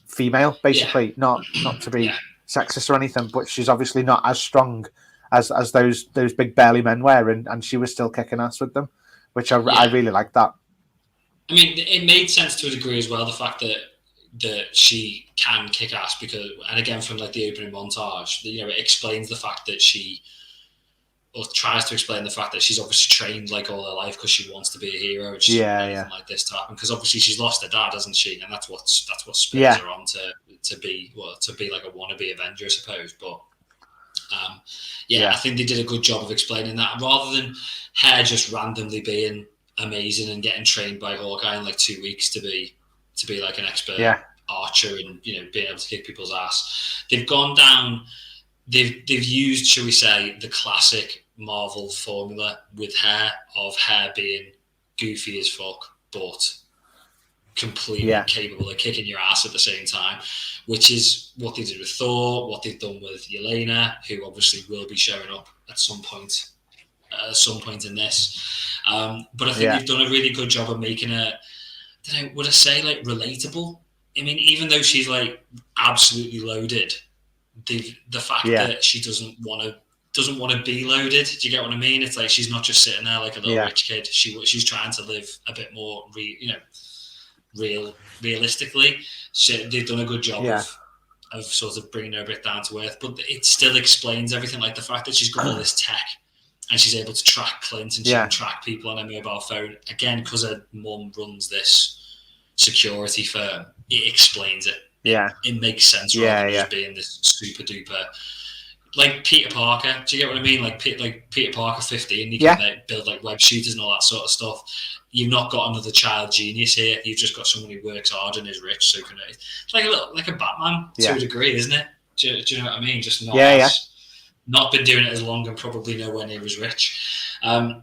female, basically. Not to be sexist or anything, but she's obviously not as strong as those big burly men were, and she was still kicking ass with them, which I really like that. I mean, it made sense to a degree as well, the fact that she can kick ass because, and again from like the opening montage, it explains the fact that she, or tries to explain the fact that she's obviously trained like all her life because she wants to be a hero and she's anything like this to happen, because obviously she's lost her dad, hasn't she? And that's what spurs her on to be like a wannabe Avenger, I suppose. But I think they did a good job of explaining that rather than her just randomly being amazing and getting trained by Hawkeye in like 2 weeks to be like an expert archer and being able to kick people's ass. They've gone down. They've used, shall we say, the classic Marvel formula with her being goofy as fuck, but completely capable of kicking your ass at the same time, which is what they did with Thor, what they've done with Yelena, who obviously will be showing up at some point in this. But I think they've done a really good job of making her, would I say, like, relatable? I mean, even though she's like absolutely loaded, the fact that she doesn't want to be loaded. Do you get what I mean? It's like she's not just sitting there like a little rich kid. She's trying to live a bit more realistically. So they've done a good job of sort of bringing her a bit down to earth, but it still explains everything. Like the fact that she's got all this tech and she's able to track Clint and she can track people on her mobile phone again because her mum runs this security firm. It explains it. It makes sense rather than just being this super duper, like Peter Parker. Do you get what I mean? Like Peter Parker 15, you can build like web shooters and all that sort of stuff. You've not got another child genius here. You've just got someone who works hard and is rich. So it's like a Batman to a degree, isn't it? Do you know what I mean? Just not been doing it as long and probably nowhere near as rich. I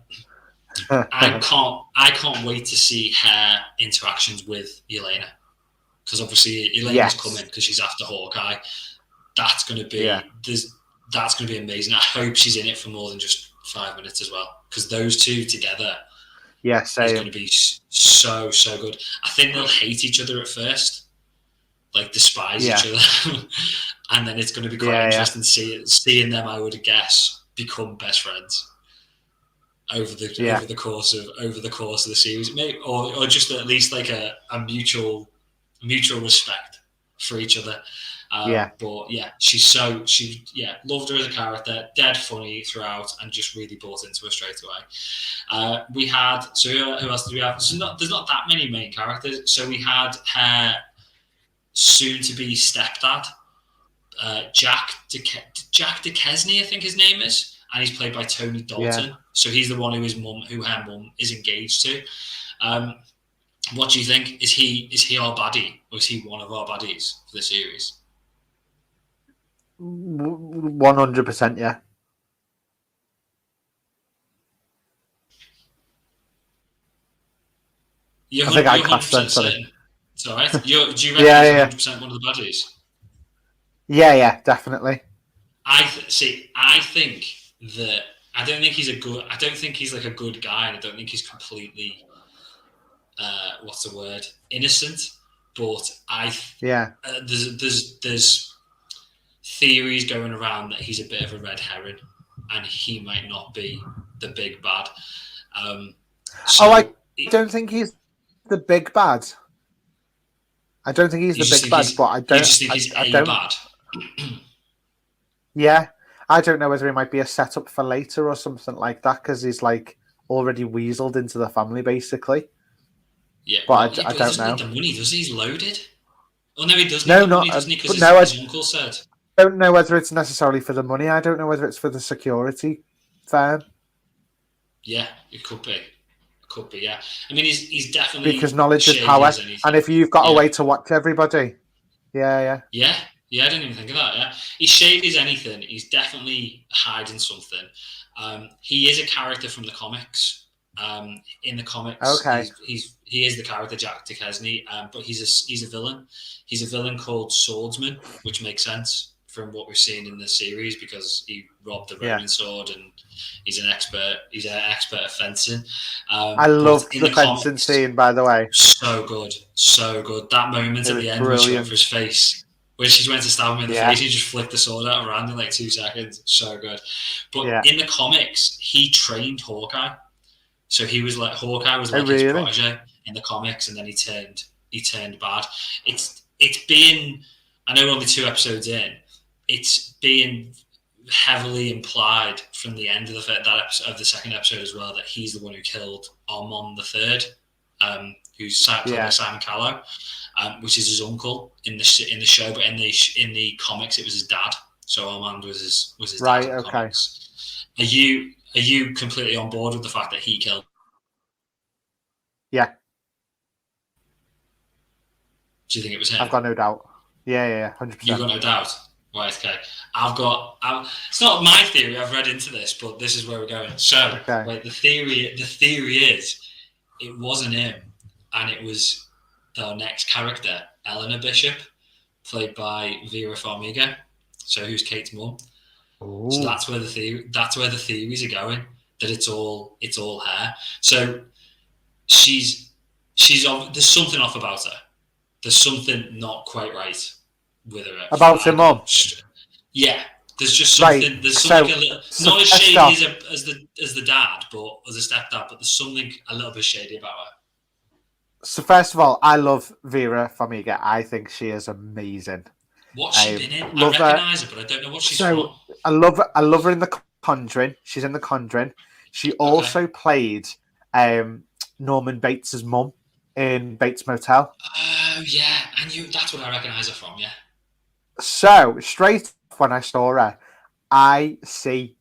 can't wait to see her interactions with Yelena. Because obviously Elena's coming because she's after Hawkeye. That's going to be that's going to be amazing. I hope she's in it for more than just 5 minutes as well, because those two together is going to be so good. I think they'll hate each other at first, like despise each other, and then it's going to be quite interesting seeing them, I would guess, become best friends over the course of the series, maybe, or just at least like a mutual respect for each other. But she loved her as a character, dead funny throughout, and just really bought into her straight away. We had, so who else did we have? There's not that many main characters. So we had her soon-to-be stepdad, Jack Duquesne, I think his name is, and he's played by Tony Dalton. So he's the one who her mum is engaged to. What do you think? Is he our baddie, or is he one of our baddies for the series? 100%, yeah. I think I classed them. Sorry, it's all right. Do you reckon he's 100% one of the baddies? Yeah, definitely. I think that I don't think he's like a good guy, and I don't think he's completely what's the word, innocent. But there's theories going around that he's a bit of a red herring, and he might not be the big bad. I don't think he's the big bad. I don't think he's the big bad, but I don't. You just think he's bad. Yeah, I don't know whether it might be a setup for later or something like that, because he's like already weaseled into the family, basically. Yeah, but I don't know. Need the money, does he? He's loaded. Oh no, he doesn't. No, not money, doesn't he? Because his uncle said. I don't know whether it's necessarily for the money. I don't know whether it's for the security firm. Yeah, it could be. Yeah. I mean, he's definitely, because knowledge is power, and if you've got a way to watch everybody, yeah, I didn't even think of that. Yeah, he's shady as anything. He's definitely hiding something. He is a character from the comics, In the comics, Okay. he is the character Jack Duquesne, but he's a villain. He's a villain called Swordsman, which makes sense from what we've seen in the series because he robbed the Ronin sword and he's an expert. He's an expert at fencing. I But loved in the the fencing comics, scene, by the way. so good, so good. That moment It at was the end when she went brilliant. for his face, when she went to stab him in the Yeah. face, he just flicked the sword out around in like 2 seconds. So good. But Yeah. in the comics, he trained Hawkeye. So he was like Hawkeye was like Oh, his really? protege in the comics, and then he turned bad. It's been, I know we're only 2 episodes in. It's being heavily implied from the end of the second episode as well that he's the one who killed Armand the Third, who's played by Simon Callow, which is his uncle in the show, but in the comics it was his dad. So Armand was his dad in the comics. Are you completely on board with the fact that he killed? Yeah. Do you think it was him? I've got no doubt. Yeah, 100%. You've got no doubt. Right, okay. It's not my theory. I've read into this, but this is where we're going. So, wait, the theory is it wasn't him, and it was the next character, Eleanor Bishop, played by Vera Farmiga. So, who's Kate's mum? Ooh. So that's where the theories are going. That it's all her. So she's there's something off about her. There's something not quite right with her. About her mum? Yeah. There's just something. Right. There's something a little not as shady as the dad, but as a stepdad. But there's something a little bit shady about her. So first of all, I love Vera Farmiga. I think she is amazing. What's she been in? I recognise her, but I don't know what she's from. I love her in The Conjuring. She's in The Conjuring. She also played Norman Bates' mum in Bates Motel. Oh yeah, and that's what I recognise her from. Yeah. So straight when I saw her, I see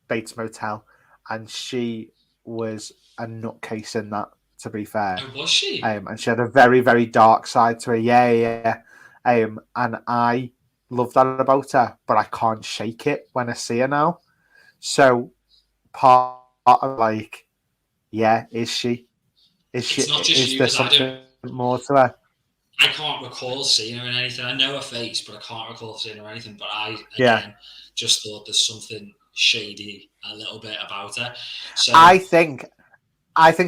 Bates Motel, and she was a nutcase in that. To be fair, was she? And she had a very, very dark side to her. Yeah. And I love that about her, but I can't shake it when I see her now. So part of like, yeah, is she? Is she? Is there something more to her? I can't recall seeing her in anything. I know her face, but I can't recall seeing her in anything. But I just thought there's something shady a little bit about her. So I think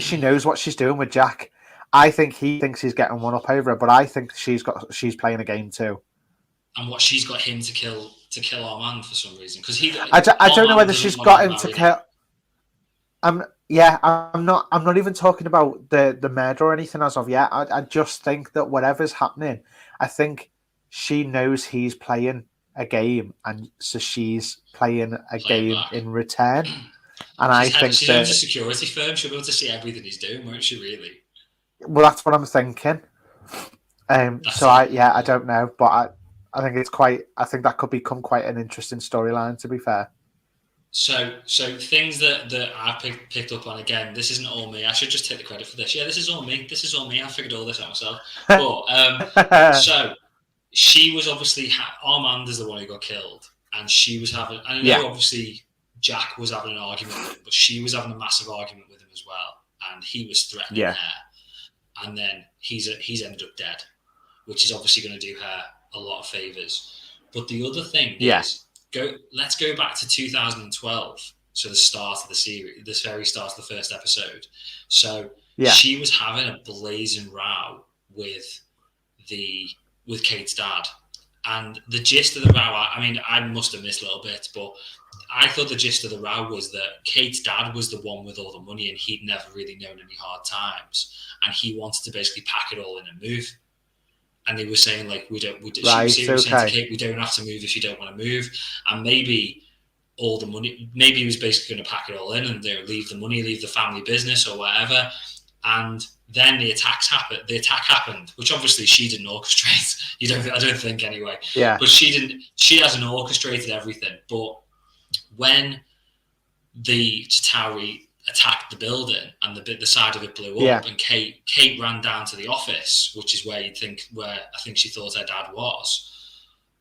she knows what she's doing with Jack. I think he thinks he's getting one up over her, but I think she's playing a game too. And what she's got him to kill Armand for some reason because I don't know whether she's got him to kill. I'm not even talking about the murder or anything as of yet. I just think that whatever's happening, I think she knows he's playing a game, and so she's playing a game in return. And I think she owns a security firm. She'll be able to see everything he's doing, won't she? Really? Well, that's what I'm thinking. I don't know, but I think it's I think that could become quite an interesting storyline. To be fair. So things that I picked up on, again, this isn't all me. I should just take the credit for this. Yeah, this is all me. I figured all this out myself. But so she was obviously Armand is the one who got killed, and she was having. I know obviously Jack was having an argument with him, but she was having a massive argument with him as well, and he was threatening her. And then he's ended up dead, which is obviously going to do her a lot of favors. But the other thing is, let's go back to 2012. So the start of the series, this very start of the first episode. So she was having a blazing row with Kate's dad. And the gist of the row, I mean, I must have missed a little bit, but I thought the gist of the row was that Kate's dad was the one with all the money and he'd never really known any hard times. And he wanted to basically pack it all in and move. And they were saying, like, she was saying to Kate, we don't have to move if you don't want to move. And maybe all the money, maybe he was basically going to pack it all in and leave the money, leave the family business or whatever. And then the attack happened, which obviously she didn't orchestrate. I don't think anyway. Yeah. But she hasn't orchestrated everything. But when the Chitauri attacked the building and the side of it blew up, and Kate ran down to the office, which is where I think she thought her dad was.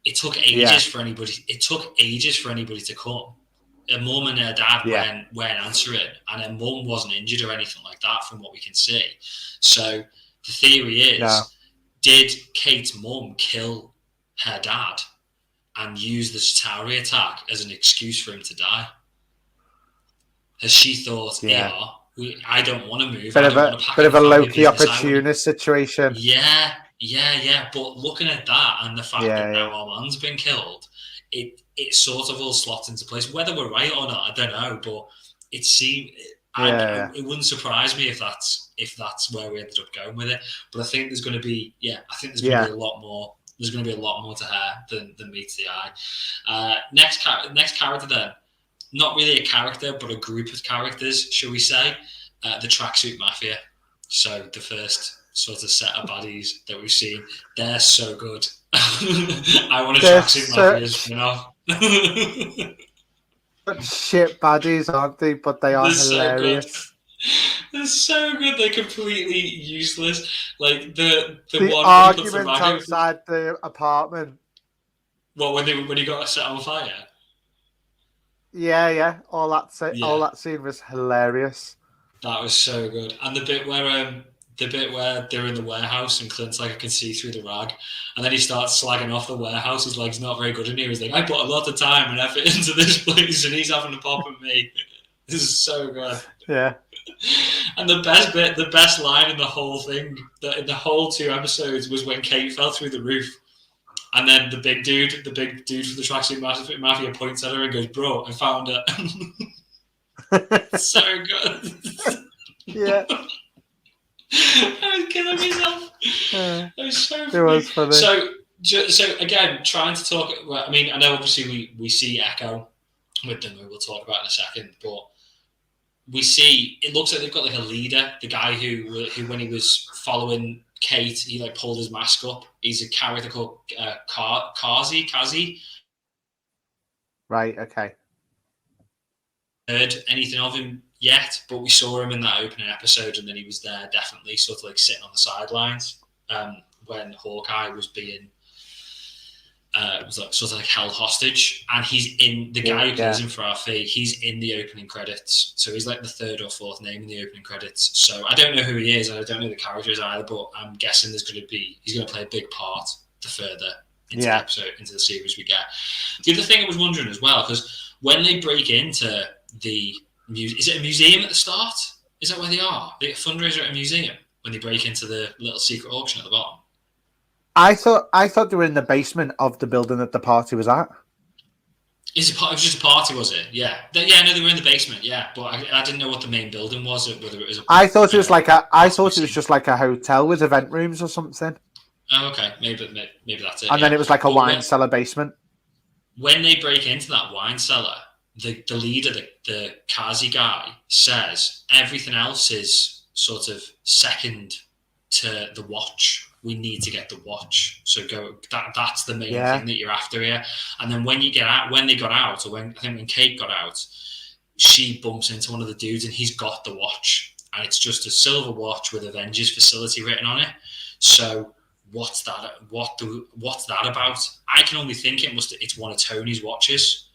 It took ages for anybody. It took ages for anybody to come. her mum and her dad weren't answering, and her mum wasn't injured or anything like that from what we can see. So the theory is, did Kate's mum kill her dad and use the Chitauri attack as an excuse for him to die? Has she thought, I don't want to move. Bit of a Loki opportunist situation. Yeah. But looking at that and the fact that now our man's been killed, it sort of all slots into place. Whether we're right or not, I don't know. But it seemed it wouldn't surprise me if that's where we ended up going with it. But I think there's going to be be a lot more. There's going to be a lot more to her than meets the eye. Next character then. Not really a character, but a group of characters, shall we say? The Tracksuit Mafia. So the first sort of set of baddies that we've seen, they're so good. I want a Tracksuit Mafia spin-off. Shit baddies, aren't they? But they are hilarious. They're so good. They're completely useless. Like the one argument outside the apartment. What, when he got set on fire? Yeah. All that scene was hilarious. That was so good. And the bit where they're in the warehouse and Clint's like, I can see through the rag, and then he starts slagging off the warehouse. He's like, it's not very good in here. He's like, I put a lot of time and effort into this place, and he's having a pop at me. This is so good. Yeah. And the best line in the whole thing, in the whole 2 episodes, was when Kate fell through the roof. And then the big dude from the Tracksuit Mafia points at her and goes, "Bro, I found her." So good. Yeah. I was killing myself. It was so funny. It was funny. So again, trying to talk. Well, I mean, I know obviously we see Echo with them, who we'll talk about in a second, but we see it looks like they've got like a leader, the guy who when he was following Kate, he like pulled his mask up. He's a character called Kazi. Right. Okay. Heard anything of him yet, but we saw him in that opening episode, and then he was there, definitely sort of like sitting on the sidelines when Hawkeye was being was like sort of like held hostage, and he's in the guy who plays him for our fee. He's in the opening credits, so he's like the 3rd or 4th name in the opening credits. So I don't know who he is, and I don't know the characters either. But I'm guessing he's going to play a big part the further into the episode, into the series we get. The other thing I was wondering as well, because when they break into the is it a museum at the start? Is that where they are? They get a fundraiser at a museum when they break into the little secret auction at the bottom. I thought they were in the basement of the building that the party was at. It was just a party, was it? Yeah. No, they were in the basement. Yeah, but I didn't know what the main building was. Whether it was. I thought it was just like a hotel with event rooms or something. Oh, okay. Maybe that's it. And then it was like a wine cellar basement. When they break into that wine cellar, the leader, the Kazi guy, says everything else is sort of second to the watch. We need to get the watch. So that's the main thing that you're after here. And then when they got out, or when Kate got out, she bumps into one of the dudes and he's got the watch. And it's just a silver watch with Avengers Facility written on it. So what's that about? I can only think it's one of Tony's watches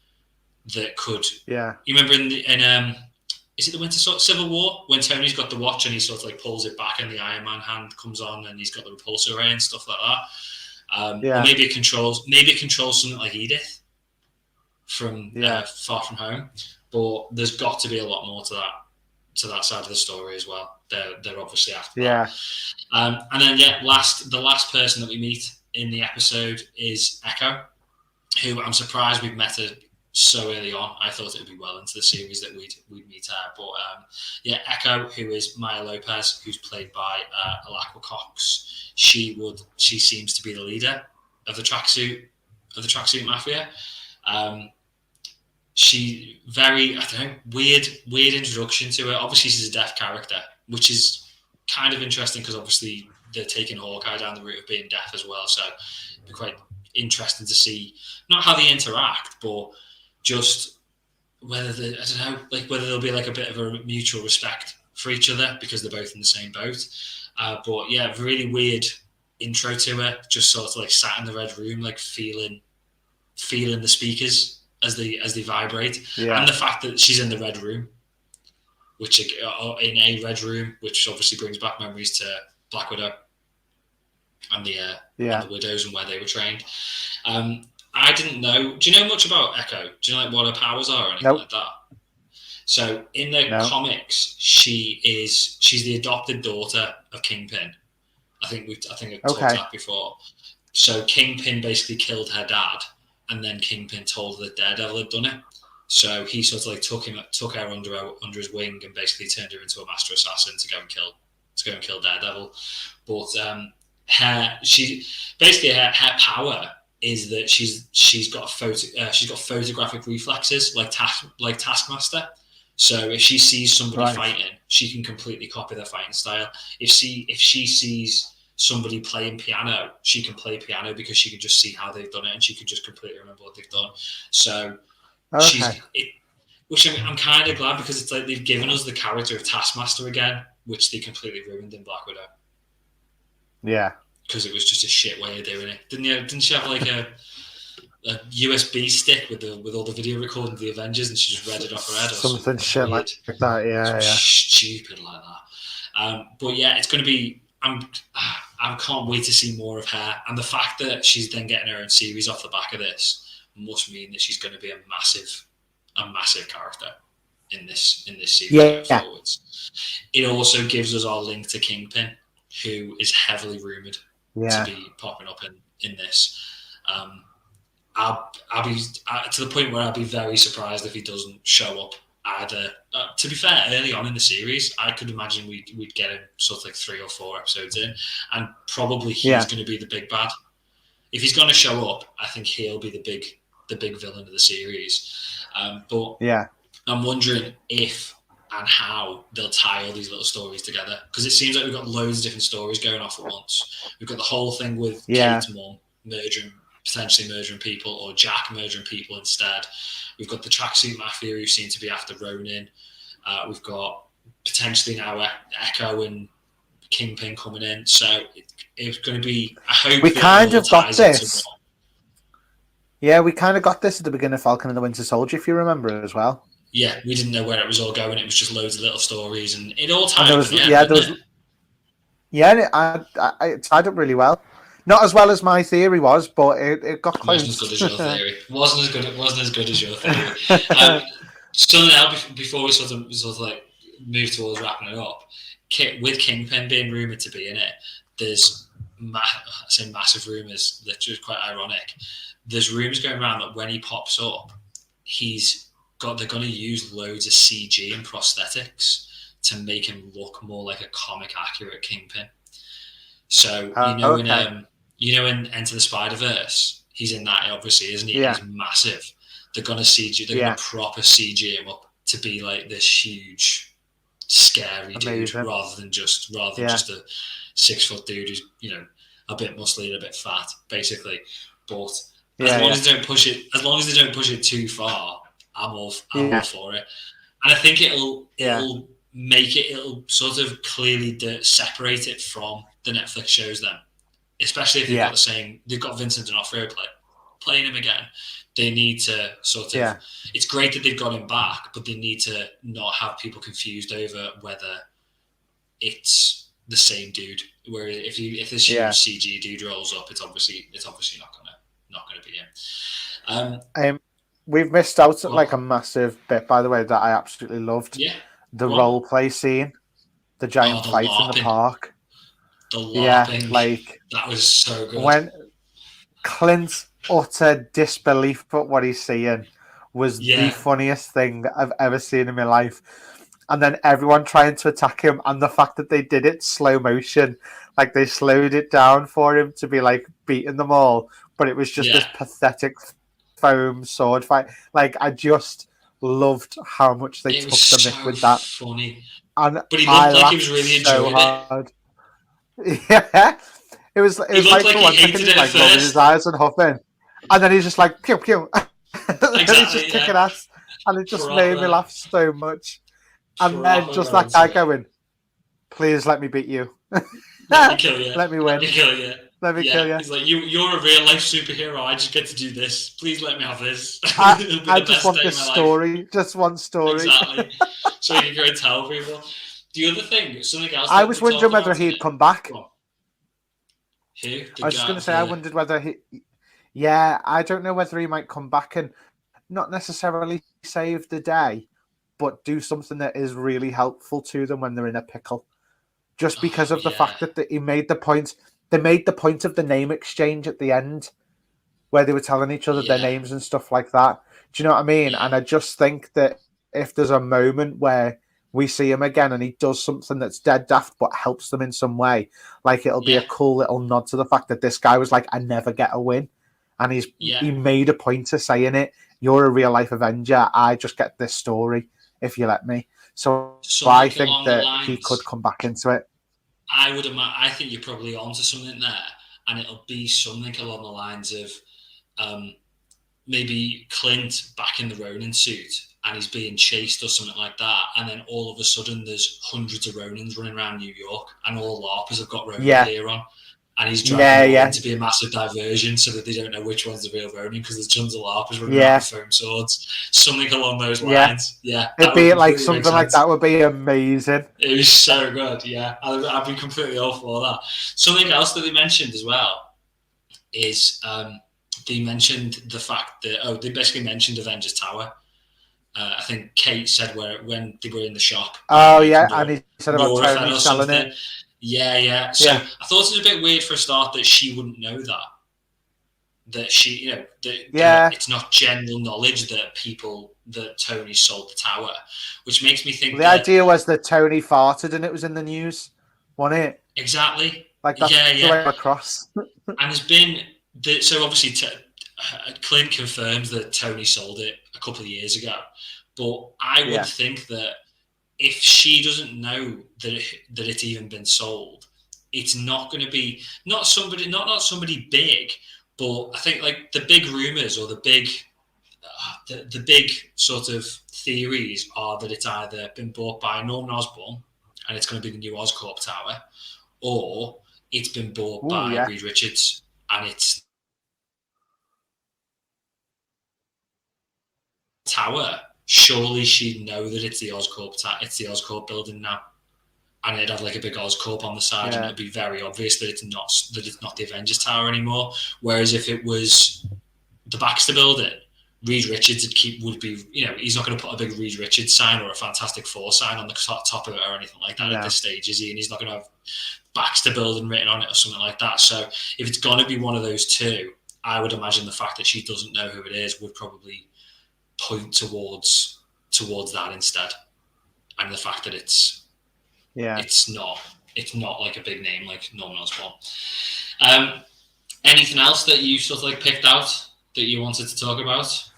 that could. Yeah. You remember in is it the Winter Civil War when Tony's got the watch and he sort of like pulls it back and the Iron Man hand comes on and he's got the repulsor ray and stuff like that. Or maybe it controls something like Edith from Far From Home. But there's got to be a lot more to that side of the story as well. They're obviously after that. And then the last person that we meet in the episode is Echo, who I'm surprised we've met her so early on. I thought it would be well into the series that we'd meet her. But Echo, who is Maya Lopez, who's played by Alakwa Cox, she seems to be the leader of the tracksuit mafia. She very weird introduction to her. Obviously, she's a deaf character, which is kind of interesting because obviously they're taking Hawkeye down the route of being deaf as well. So it'd be quite interesting to see not how they interact, but just whether there'll be like a bit of a mutual respect for each other because they're both in the same boat. But yeah, really weird intro to her. Just sort of like sat in the red room, like feeling the speakers as they vibrate, Yeah. and the fact that she's in the red room, which in a red room, which obviously brings back memories to Black Widow and the Widows and where they were trained. I didn't know. Do you know much about Echo? Do you know like what her powers are or anything like that? So in the comics, she's the adopted daughter of Kingpin. I think I've talked that before. So Kingpin basically killed her dad, and then Kingpin told her that Daredevil had done it. So he sort of like took her under his wing and basically turned her into a master assassin to go and kill Daredevil. But her power is that she's got photographic reflexes like Taskmaster. So if she sees somebody fighting, she can completely copy their fighting style. If she sees somebody playing piano, she can play piano because she can just see how they've done it and she can just completely remember what they've done. So which I'm kind of glad, because it's like they've given us the character of Taskmaster again, which they completely ruined in Black Widow. Yeah. Because it was just a shit way of doing it. Didn't she have like a USB stick with all the video recording of the Avengers, and she just read it off her head or something shit weird. Like that? Yeah, stupid like that. But yeah, it's going to be. I can't wait to see more of her, and the fact that she's then getting her own series off the back of this must mean that she's going to be a massive character in this series going forwards. It also gives us our link to Kingpin, who is heavily rumored to be popping up in this. I'll be to the point where I'll be very surprised if he doesn't show up either. To be fair, early on in the series, I could imagine we'd get him sort of like 3 or 4 episodes in, and probably he's going to be the big bad. If he's going to show up, I think he'll be the big villain of the series. But I'm wondering if and how they'll tie all these little stories together, because it seems like we've got loads of different stories going off at once. We've got the whole thing with Kate's mum potentially murdering people, or Jack murdering people instead. We've got the tracksuit mafia who seem to be after Ronin. We've got potentially now Echo and Kingpin coming in. So it's going to be. I hope we kind of got this. Yeah, we kind of got this at the beginning of Falcon and the Winter Soldier, if you remember as well. Yeah, we didn't know where it was all going. It was just loads of little stories, and it all tied up. It tied up really well. Not as well as my theory was, but it got close. Wasn't as good as your theory. Wasn't as good as your theory. Something else before we sort of like move towards wrapping it up. With Kingpin being rumored to be in it, there's massive rumors that are quite ironic. There's rumors going around that when he pops up, they're going to use loads of CG and prosthetics to make him look more like a comic accurate Kingpin. So in Enter the Spider-Verse, he's in that obviously, isn't he? Yeah. He's massive. They're going to CG. They're going to proper CG him up to be like this huge, scary dude, rather than just a 6-foot dude who's a bit muscly and a bit fat, basically. But as long as they don't push it too far, I'm all for it. And I think it'll sort of clearly separate it from the Netflix shows then. Especially if they've got Vincent D'Onofrio playing him again. They need to sort of. It's great that they've got him back, but they need to not have people confused over whether it's the same dude. Whereas if this huge CG dude rolls up, it's obviously not gonna be him. We've missed out at like a massive bit, by the way, that I absolutely loved. Yeah. The role play scene, the giant fight in the park. The LARPing, that was so good. When Clint's utter disbelief at what he's seeing was the funniest thing I've ever seen in my life. And then everyone trying to attack him, and the fact that they did it slow motion, like they slowed it down for him to be like beating them all, but it was just this pathetic foam sword fight. Like I just loved how much they took the mick with that. Funny, and but he looked like he was really enjoying it. Yeah, it was like for 1 second he's like rubbing his eyes and huffing, and then he's just like pew pew, and he's just kicking ass, and it just made me laugh so much. And then just that guy going, "Please let me beat you, let me kill you, let me win." Let me kill you. Let me kill you. He's like, you're a real life superhero. I just get to do this. Please let me have this. I just want this story. Just one story. Exactly. So you can go and tell people. The other thing, something else. I was wondering whether he'd come back. Who? I was just going to say, I wondered whether he. Yeah, I don't know whether he might come back and not necessarily save the day, but do something that is really helpful to them when they're in a pickle. Just because of the fact that he made the point. They made the point of the name exchange at the end, where they were telling each other their names and stuff like that. Do you know what I mean? And I just think that if there's a moment where we see him again and he does something that's dead daft but helps them in some way, like it'll be a cool little nod to the fact that this guy was like, I never get a win. And he made a point of saying it. You're a real life Avenger. I just get this story if you let me. So I think that he could come back into it. I think you're probably onto something there, and it'll be something along the lines of maybe Clint back in the Ronin suit, and he's being chased or something like that, and then all of a sudden there's hundreds of Ronins running around New York, and all LARPers have got Ronin gear on, and he's driving them to be a massive diversion so that they don't know which one's the real Ronin because there's tons of LARPers running around with foam swords. Something along those lines. It'd be like something like that would be amazing. It was so good, I'd be completely all for that. Something else that they mentioned as well is they mentioned the fact that they basically mentioned Avengers Tower. I think Kate said when they were in the shop. And he said about Tony selling it. Yeah. So I thought it was a bit weird for a start that she wouldn't know that. That she, that it's not general knowledge that Tony sold the tower, which makes me think the idea was that Tony farted and it was in the news, wasn't it? Exactly. Like that's the way across. And there's been so obviously Clint confirms that Tony sold it a couple of years ago, but I would think that if she doesn't know that it's even been sold, it's not going to be not somebody big, but I think like the big rumors or the big sort of theories are that it's either been bought by Norman Osborn and it's going to be the new Oscorp Tower, or it's been bought by Reed Richards and it's Tower. Surely she'd know that it's the Oscorp building now, and it'd have like a big Oscorp on the side, and it'd be very obvious that it's not the Avengers Tower anymore. Whereas if it was the Baxter building, Reed Richards would be he's not going to put a big Reed Richards sign or a Fantastic Four sign on the top of it or anything like that at this stage, is he? And he's not going to have Baxter building written on it or something like that. So if it's going to be one of those two, I would imagine the fact that she doesn't know who it is would probably point towards that instead, and the fact that it's not like a big name like Norman Osborn. Anything else that you sort of like picked out that you wanted to talk about?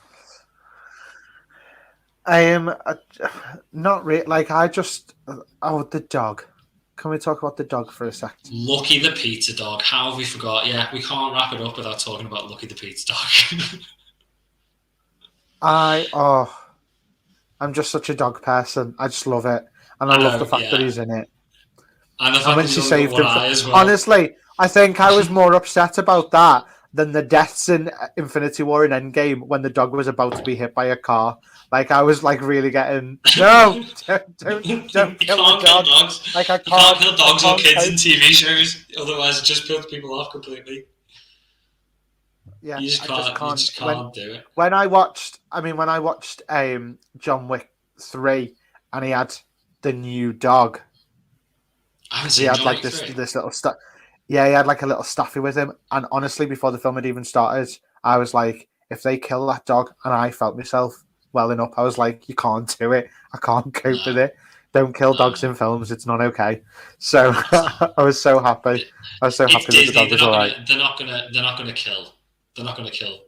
Not really. Like the dog. Can we talk about the dog for a sec? Lucky the pizza dog. How have we forgot? Yeah, we can't wrap it up without talking about Lucky the pizza dog. I'm just such a dog person. I just love it, and I love the fact that he's in it. And when she saved him, honestly, I think I was more upset about that than the deaths in Infinity War and Endgame when the dog was about to be hit by a car. Like I was like really getting don't kill the dog. Dogs. Like I can't kill dogs or kids in TV shows. Otherwise, it just puts people off completely. Yeah, you just can't do it. When I watched John Wick 3 and he had the new dog. I haven't seen John Wick 3. This little stuff. Yeah, he had like a little staffy with him. And honestly, before the film had even started, I was like, if they kill that dog, and I felt myself welling up, I was like, you can't do it. I can't cope with it. Don't kill dogs in films. It's not okay. So I was so happy. I was so happy that the dog was all right. They're not gonna kill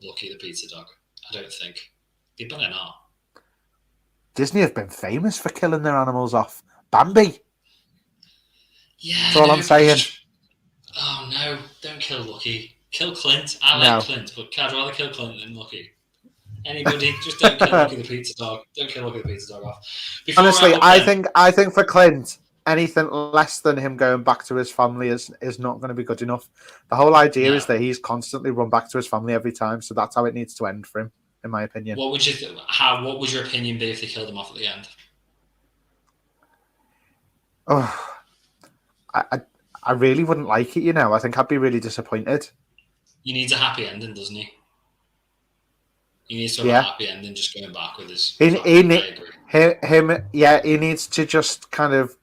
Lucky the pizza dog. I don't think. They better not. Disney have been famous for killing their animals off. Bambi. Yeah. That's all I'm saying. Oh no! Don't kill Lucky. Kill Clint. I like Clint, but I'd rather kill Clint than Lucky. Anybody, just don't kill Lucky the pizza dog. Don't kill Lucky the pizza dog off. Honestly, I think for Clint, anything less than him going back to his family is not going to be good enough. The whole idea is that he's constantly run back to his family every time, so that's how it needs to end for him, in my opinion. What would your opinion be if they killed him off at the end? Oh, I really wouldn't like it, I think I'd be really disappointed. He needs a happy ending, doesn't he? He needs to have a happy ending, just going back with his family. He needs to just kind of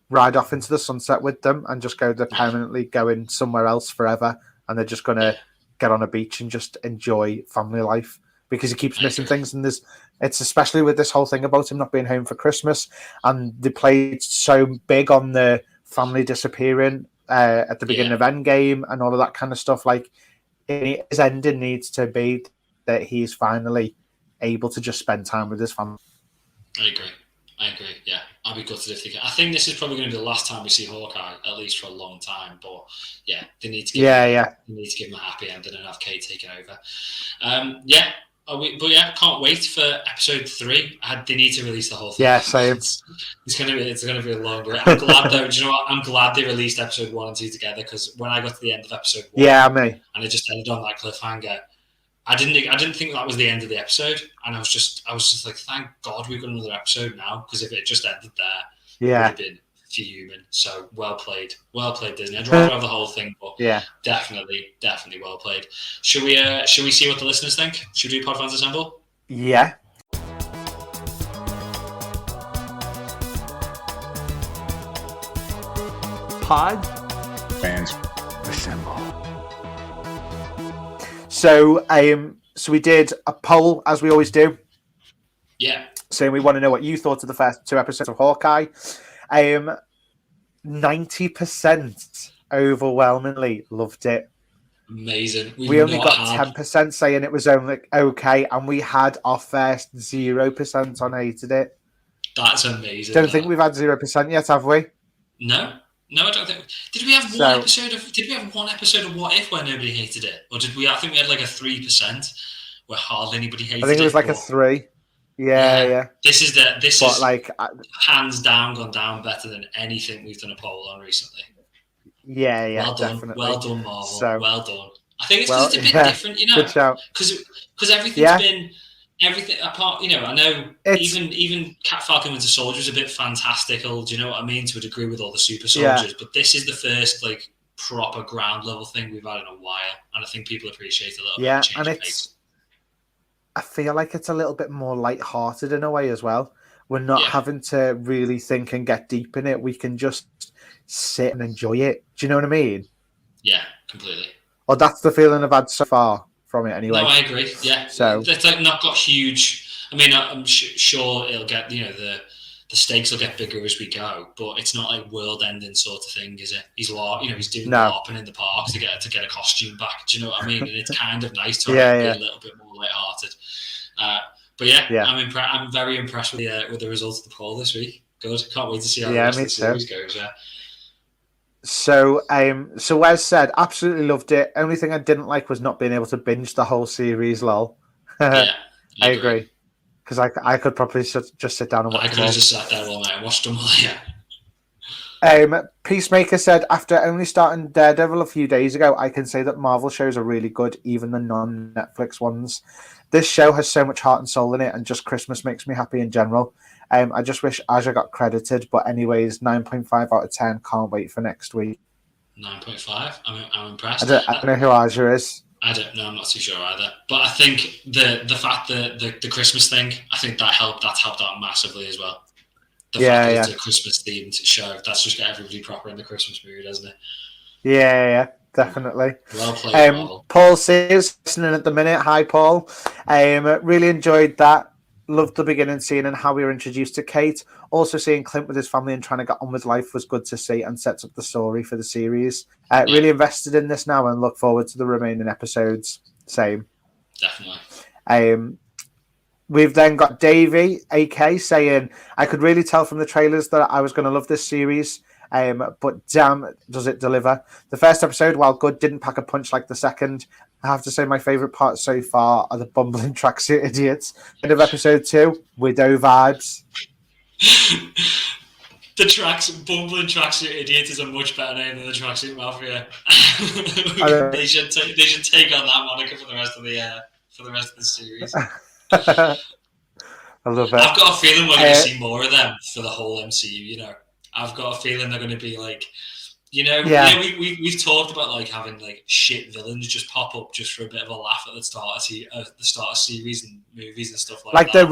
ride off into the sunset with them and just go to permanently going somewhere else forever, and they're just going to get on a beach and just enjoy family life, because he keeps missing things. And it's especially with this whole thing about him not being home for Christmas, and they played so big on the family disappearing at the beginning of Endgame and all of that kind of stuff. Like, his ending needs to be that he's finally able to just spend time with his family. I agree. Yeah, I'll be gutted if they can. I think this is probably going to be the last time we see Hawkeye, at least for a long time. But yeah, they need to give him a happy ending and have Kate taking over. Can't wait for episode 3. They need to release the whole thing. Yeah, same. It's gonna be a long break. I'm glad though. Do you know what? I'm glad they released episode 1 and 2 together, because when I got to the end of episode 1, and it just ended on that cliffhanger, I didn't think that was the end of the episode, and I was just like, thank God we've got another episode now, because if it just ended there, it would have been fuming. So well played, Disney. I'd rather have the whole thing, but definitely well played. Should we see what the listeners think? Should we do Podfans Assemble? Yeah. Podfans Assemble. So we did a poll, as we always do. Yeah. Saying we want to know what you thought of the first 2 episodes of Hawkeye. 90% overwhelmingly loved it. Amazing. We only got 10% saying it was only okay, and we had our first 0% on hated it. That's amazing. Don't think we've had 0% yet, have we? No, I don't think. Did we have one episode of What If where nobody hated it, or did we? I think we had like a 3% where hardly anybody hated it. I think it was like a 3. Yeah. This is hands down gone down better than anything we've done a poll on recently. Yeah, well done, definitely. Well done, Marvel. Well done. I think it's because it's a bit different, Good shout. Because everything's been everything apart. I know even Cat Falcon Winter Soldier is a bit fantastical. Do you know what I mean? To a degree with all the super soldiers, but this is the first proper ground level thing we've had in a while, and I think people appreciate a little bit of change of pace. I feel like it's a little bit more light-hearted in a way as well. We're not having to really think and get deep in it. We can just sit and enjoy it. Do you know what I mean? Yeah, completely. Or that's the feeling I've had so far from it anyway. No, I agree. Yeah. So it's not got huge. I mean, I'm sure it'll get, the stakes will get bigger as we go, but it's not like world-ending sort of thing, is it? He's doing LARPing in the park to get a costume back. Do you know what I mean? And it's kind of nice to be a little bit more light-hearted. I'm very impressed with the results of the poll this week. Good. Can't wait to see how the rest of the series goes. Yeah. So Wes said, absolutely loved it. Only thing I didn't like was not being able to binge the whole series. Lol. Yeah, I agree. Because I could probably just sit down and watch them all. I could have just sat there all night and watched them all. Yeah. Peacemaker said, after only starting Daredevil a few days ago, I can say that Marvel shows are really good, even the non-Netflix ones. This show has so much heart and soul in it, and just Christmas makes me happy in general. I just wish Aja got credited, but anyways, 9.5 out of 10. Can't wait for next week. 9.5? I'm impressed. I don't know who Aja is. I don't know. I'm not too sure either. But I think the fact that the Christmas thing, I think that's helped out massively as well. The fact that it's a Christmas themed show, that's just got everybody proper in the Christmas mood, hasn't it? Yeah, definitely. Well played, Marvel. Paul Sears listening at the minute. Hi, Paul. Really enjoyed that. Loved the beginning scene and how we were introduced to Kate. Also seeing Clint with his family and trying to get on with life was good to see, and sets up the story for the series. Really invested in this now and look forward to the remaining episodes. Same. Definitely. We've then got Davey, AK, saying, I could really tell from the trailers that I was going to love this series, but damn, does it deliver. The first episode, while good, didn't pack a punch like the second. I have to say my favourite part so far are the bumbling tracksuit idiots. End of episode 2, Widow vibes. The bumbling tracksuit idiot is a much better name than the tracksuit mafia. They should take on that moniker for the rest of the series. I love it. I've got a feeling we're going to see more of them for the whole MCU. You know, I've got a feeling they're going to be like, we've talked about like having like shit villains just pop up just for a bit of a laugh at the start of series and movies and stuff like that. Like they're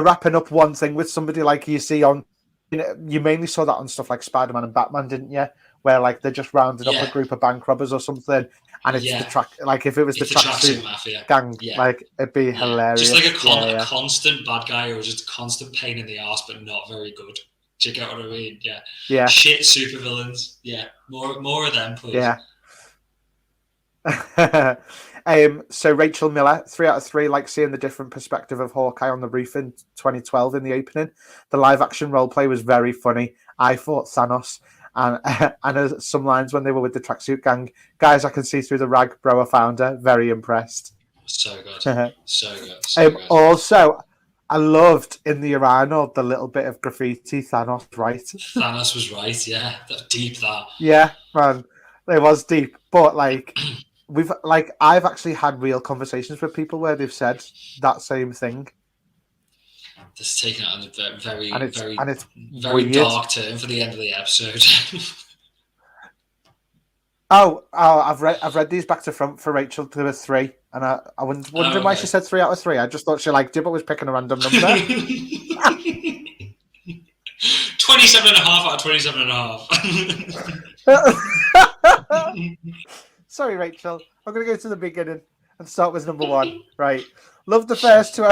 wrapping up one thing with somebody like you see on. You mainly saw that on stuff like Spider-Man and Batman, didn't you? Where like they're just rounding up a group of bank robbers or something, and it's the track. Like if it was the tracksuit mafia gang, like it'd be hilarious. Just like a constant bad guy or just a constant pain in the arse, but not very good. Do you get what I mean? Yeah. Shit supervillains. Yeah. More of them, please. Yeah. So Rachel Miller, 3 out of 3, like seeing the different perspective of Hawkeye on the roof in 2012 in the opening. The live action role play was very funny. I thought Thanos and some lines when they were with the tracksuit gang. Guys, I can see through the rag, bro. I found her. Very impressed. So good. So good. Also, I loved in the urinal the little bit of graffiti. Thanos was right. Yeah, deep that. Yeah, man, it was deep. But like, I've actually had real conversations with people where they've said that same thing. This is taken out on a very very dark turn for the end of the episode. I've read these back to front for Rachel. There were 3, and I wondering why she said 3 out of 3. I just thought she liked it, but was picking a random number. 27.5 out of 27.5. Sorry, Rachel. I'm going to go to the beginning and start with number 1. Right. Love the first 2.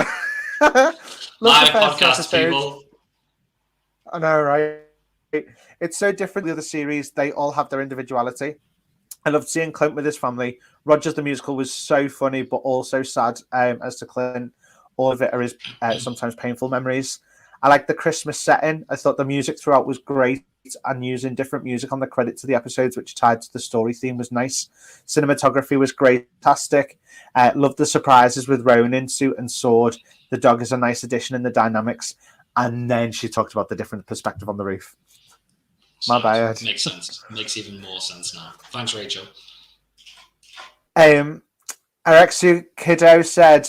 Live podcast people. I know, right? It's so different. The other series, they all have their individuality. I loved seeing Clint with his family. Rogers the musical was so funny, but also sad. As to Clint, all of it are his sometimes painful memories. I like the Christmas setting. I thought the music throughout was great, and using different music on the credits of the episodes, which tied to the story theme, was nice. Cinematography was great, fantastic. Loved the surprises with Ronin, suit and sword. The dog is a nice addition in the dynamics. And then she talked about the different perspective on the roof. My bad. Makes sense. Makes even more sense now. Thanks, Rachel. Alexia Kiddo said,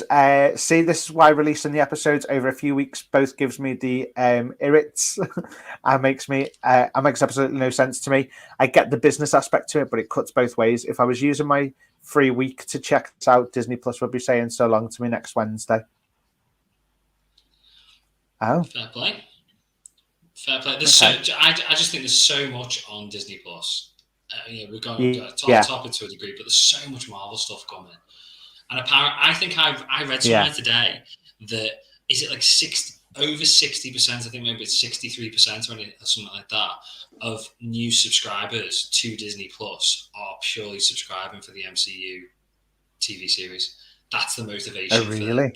see, this is why releasing the episodes over a few weeks both gives me the irrits and makes absolutely no sense to me. I get the business aspect to it, but it cuts both ways. If I was using my free week to check this out, Disney Plus would be saying so long to me next Wednesday. Oh. Fair play. There's I just think there's so much on Disney Plus. We're going top it to a degree, but there's so much Marvel stuff coming. And apparently, I think I read somewhere today that is it like over 60%, I think maybe it's 63% or something like that, of new subscribers to Disney Plus are purely subscribing for the MCU TV series. That's the motivation for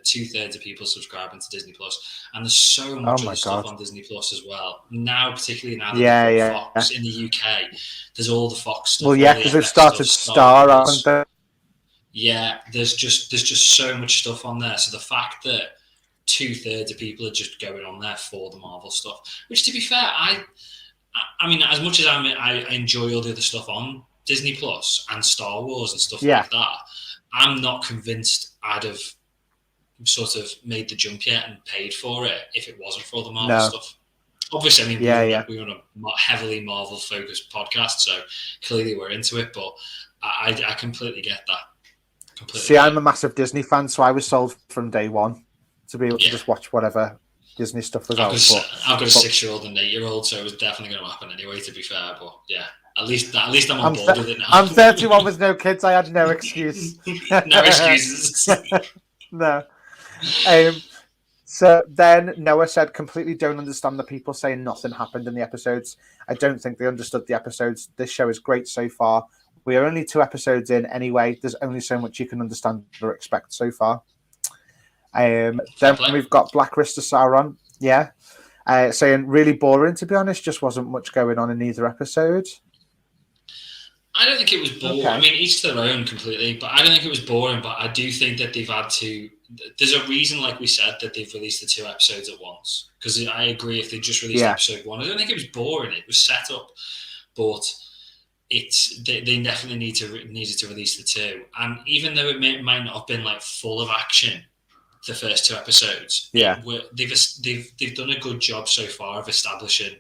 two-thirds of people subscribing to Disney Plus. And there's so much other stuff on Disney Plus as well. Now, particularly now that Fox in the UK, there's all the Fox stuff. Well, yeah, because they've started Star, haven't they? Yeah, there's just so much stuff on there. So the fact that 2/3 of people are just going on there for the Marvel stuff, which to be fair, I mean, as much as I enjoy all the other stuff on Disney Plus and Star Wars and stuff like that, I'm not convinced I'd have sort of made the jump yet and paid for it if it wasn't for all the Marvel stuff. Obviously, I mean, we're on a heavily Marvel-focused podcast, so clearly we're into it, but I completely get that. See, I'm a massive Disney fan, so I was sold from day one to be able to just watch whatever Disney stuff was out. I've got a 6-year-old and an 8-year-old, so it was definitely going to happen anyway, to be fair, but yeah. At least I'm on board with it now. I'm 31 with no kids. I had no excuse. No excuses. No. So then Noah said, completely don't understand the people saying nothing happened in the episodes. I don't think they understood the episodes. This show is great so far. We are only 2 episodes in anyway. There's only so much you can understand or expect so far. Then we've got Black Rista Sauron. Yeah. Saying really boring, to be honest. Just wasn't much going on in either episode. I don't think it was boring. Okay. I mean, each to their own completely, but I don't think it was boring. But I do think that they've had to. There's a reason, like we said, that they've released the 2 episodes at once. Because I agree, if they just released episode 1, I don't think it was boring. It was set up, but they definitely needed to release the 2. And even though it might not have been like full of action, the first 2 episodes, they've done a good job so far of establishing,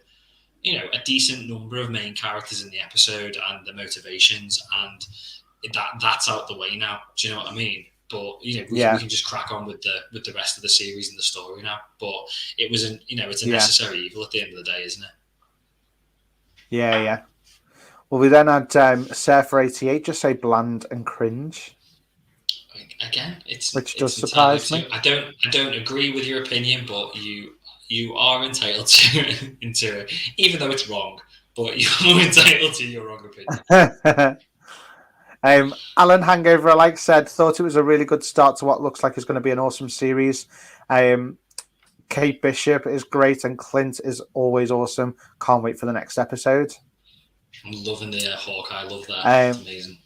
you know, a decent number of main characters in the episode and the motivations, and that's out the way now. Do you know what I mean? But you know, we can just crack on with the rest of the series and the story now. But it was it's a necessary evil at the end of the day, isn't it? Yeah. Well, we then had Surfer88 just say bland and cringe. Again, which does surprise me. I don't agree with your opinion, but you are entitled to into it, even though it's wrong. But you're entitled to your wrong opinion. Alan Hangover Alike said, thought it was a really good start to what looks like is going to be an awesome series. Kate Bishop is great and Clint is always awesome. Can't wait for the next episode. I'm loving the Hawkeye. I love that. It's amazing.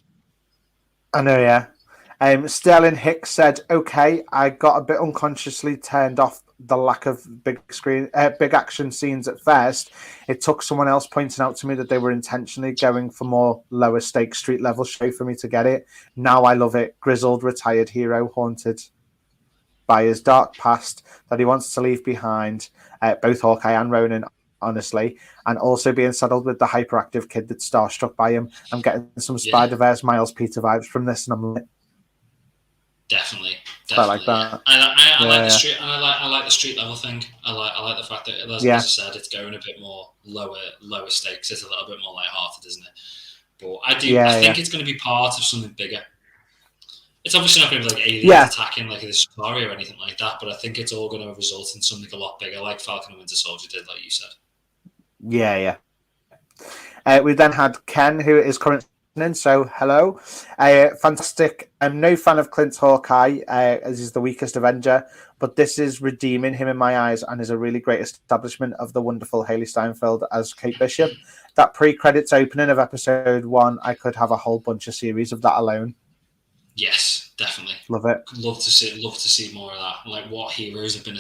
I know, yeah. Sterling Hicks said, okay, I got a bit unconsciously turned off the lack of big action scenes at first. It took someone else pointing out to me that they were intentionally going for more lower stakes street level show for me to get it. Now I love it. Grizzled retired hero haunted by his dark past that he wants to leave behind, both Hawkeye and Ronin, honestly, and also being saddled with the hyperactive kid that's starstruck by him. I'm getting some Spider-Verse Miles Peter vibes from this, and I'm like, Definitely. I like that. I like the street, and I like the street level thing. I like the fact that, as I said, it's going a bit more lower stakes. It's a little bit more lighthearted, isn't it? But I think it's going to be part of something bigger. It's obviously not going to be like aliens attacking like a story or anything like that, but I think it's all going to result in something a lot bigger, like Falcon and Winter Soldier did, like you said. Yeah. We then had Ken, who is currently in, so hello. Fantastic. I'm no fan of Clint's Hawkeye, as he's the weakest Avenger, but this is redeeming him in my eyes and is a really great establishment of the wonderful Haley Steinfeld as Kate Bishop. That pre-credits opening of episode 1, I could have a whole bunch of series of that alone. Yes, definitely. Love it. Love to see more of that. Like what heroes have been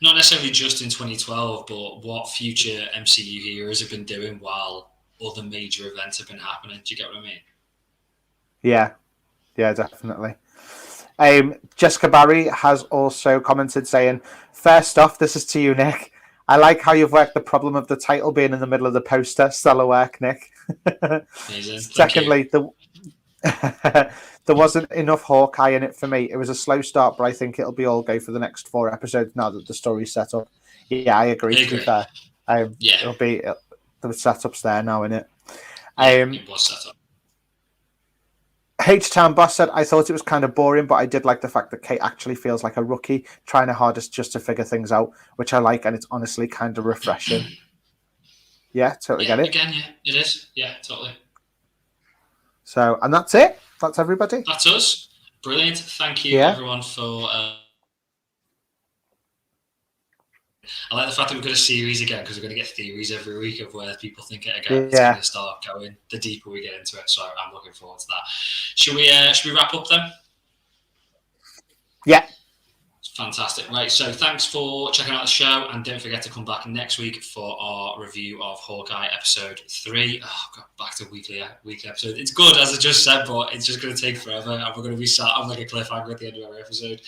not necessarily just in 2012, but what future MCU heroes have been doing while other major events have been happening. Do you get what I mean? Yeah, definitely. Jessica Barry has also commented saying, first off, this is to you, Nick. I like how you've worked the problem of the title being in the middle of the poster. Stellar work, Nick. Amazing. Secondly, there wasn't enough Hawkeye in it for me. It was a slow start, but I think it'll be all go for the next 4 episodes now that the story's set up. Yeah, I agree. To be fair, it'll be the setup's there now, innit? It was set up. H-Town Boss said, I thought it was kind of boring, but I did like the fact that Kate actually feels like a rookie, trying her hardest just to figure things out, which I like, and it's honestly kind of refreshing. Yeah, totally get it. Again, it is. Yeah, totally. So, and that's it. That's everybody. That's us. Brilliant. Thank you, everyone, for... I like the fact that we've got a series again, because we're going to get theories every week of where people think it again. It's going to start going the deeper we get into it. So I'm looking forward to that. Should we wrap up then? Yeah. Fantastic. Right. So thanks for checking out the show, and don't forget to come back next week for our review of Hawkeye episode 3. Oh, God, back to weekly episode. It's good, as I just said, but it's just going to take forever, and we're going to be sat on like a cliffhanger at the end of every episode.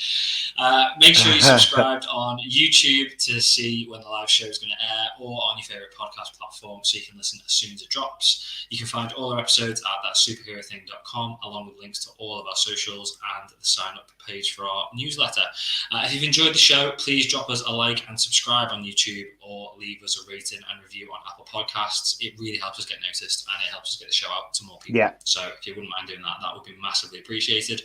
Make sure you subscribed on YouTube to see when the live show is going to air, or on your favorite podcast platform so you can listen as soon as it drops. You can find all our episodes at thatsuperherothing.com, along with links to all of our socials and the sign up page for our newsletter. If you've enjoyed the show, please drop us a like and subscribe on YouTube, or leave us a rating and review on Apple Podcasts. It really helps us get noticed, and it helps us get the show out to more people. So if you wouldn't mind doing that, that would be massively appreciated.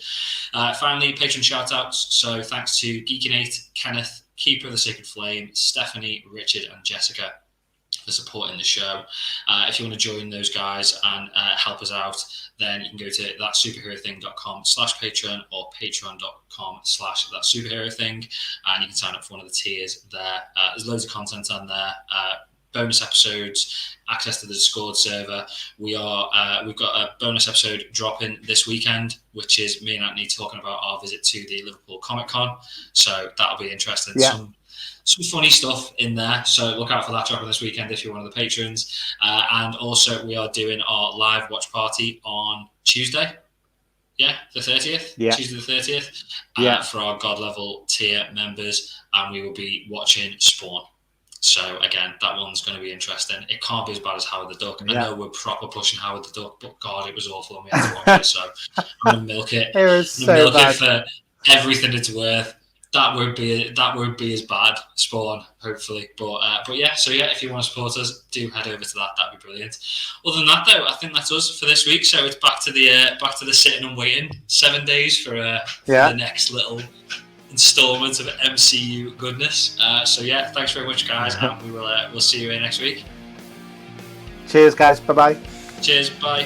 Finally, patron shout-outs. So thanks to Geekinate, Kenneth, Keeper of the Sacred Flame, Stephanie, Richard, and Jessica for supporting the show. If you want to join those guys and help us out, then you can go to thatsuperherothing.com/Patreon or patreon.com/thatsuperherothing, and you can sign up for one of the tiers there. There's loads of content on there. bonus episodes, access to the Discord server. We've got a bonus episode dropping this weekend, which is me and Anthony talking about our visit to the Liverpool Comic Con. So that'll be interesting. Yeah. Some funny stuff in there, so look out for that dropping this weekend if you're one of the patrons. And also, we are doing our live watch party on Tuesday. Yeah, the 30th. Yeah. Tuesday the 30th. For our God level tier members, and we will be watching Spawn. So again, that one's going to be interesting. It can't be as bad as Howard the Duck. Yeah. I know we're proper pushing Howard the Duck, but God, it was awful, and we had to watch it. So I'm gonna milk it. It was so bad. It for everything it's worth. That won't be as bad, Spawn, hopefully. But yeah, so yeah, if you want to support us, do head over to that. That'd be brilliant. Other than that, though, I think that's us for this week. So it's back to the sitting and waiting. 7 days for the next little installment of MCU goodness. So yeah, thanks very much, guys, and we'll see you next week. Cheers, guys. Bye bye. Cheers. Bye.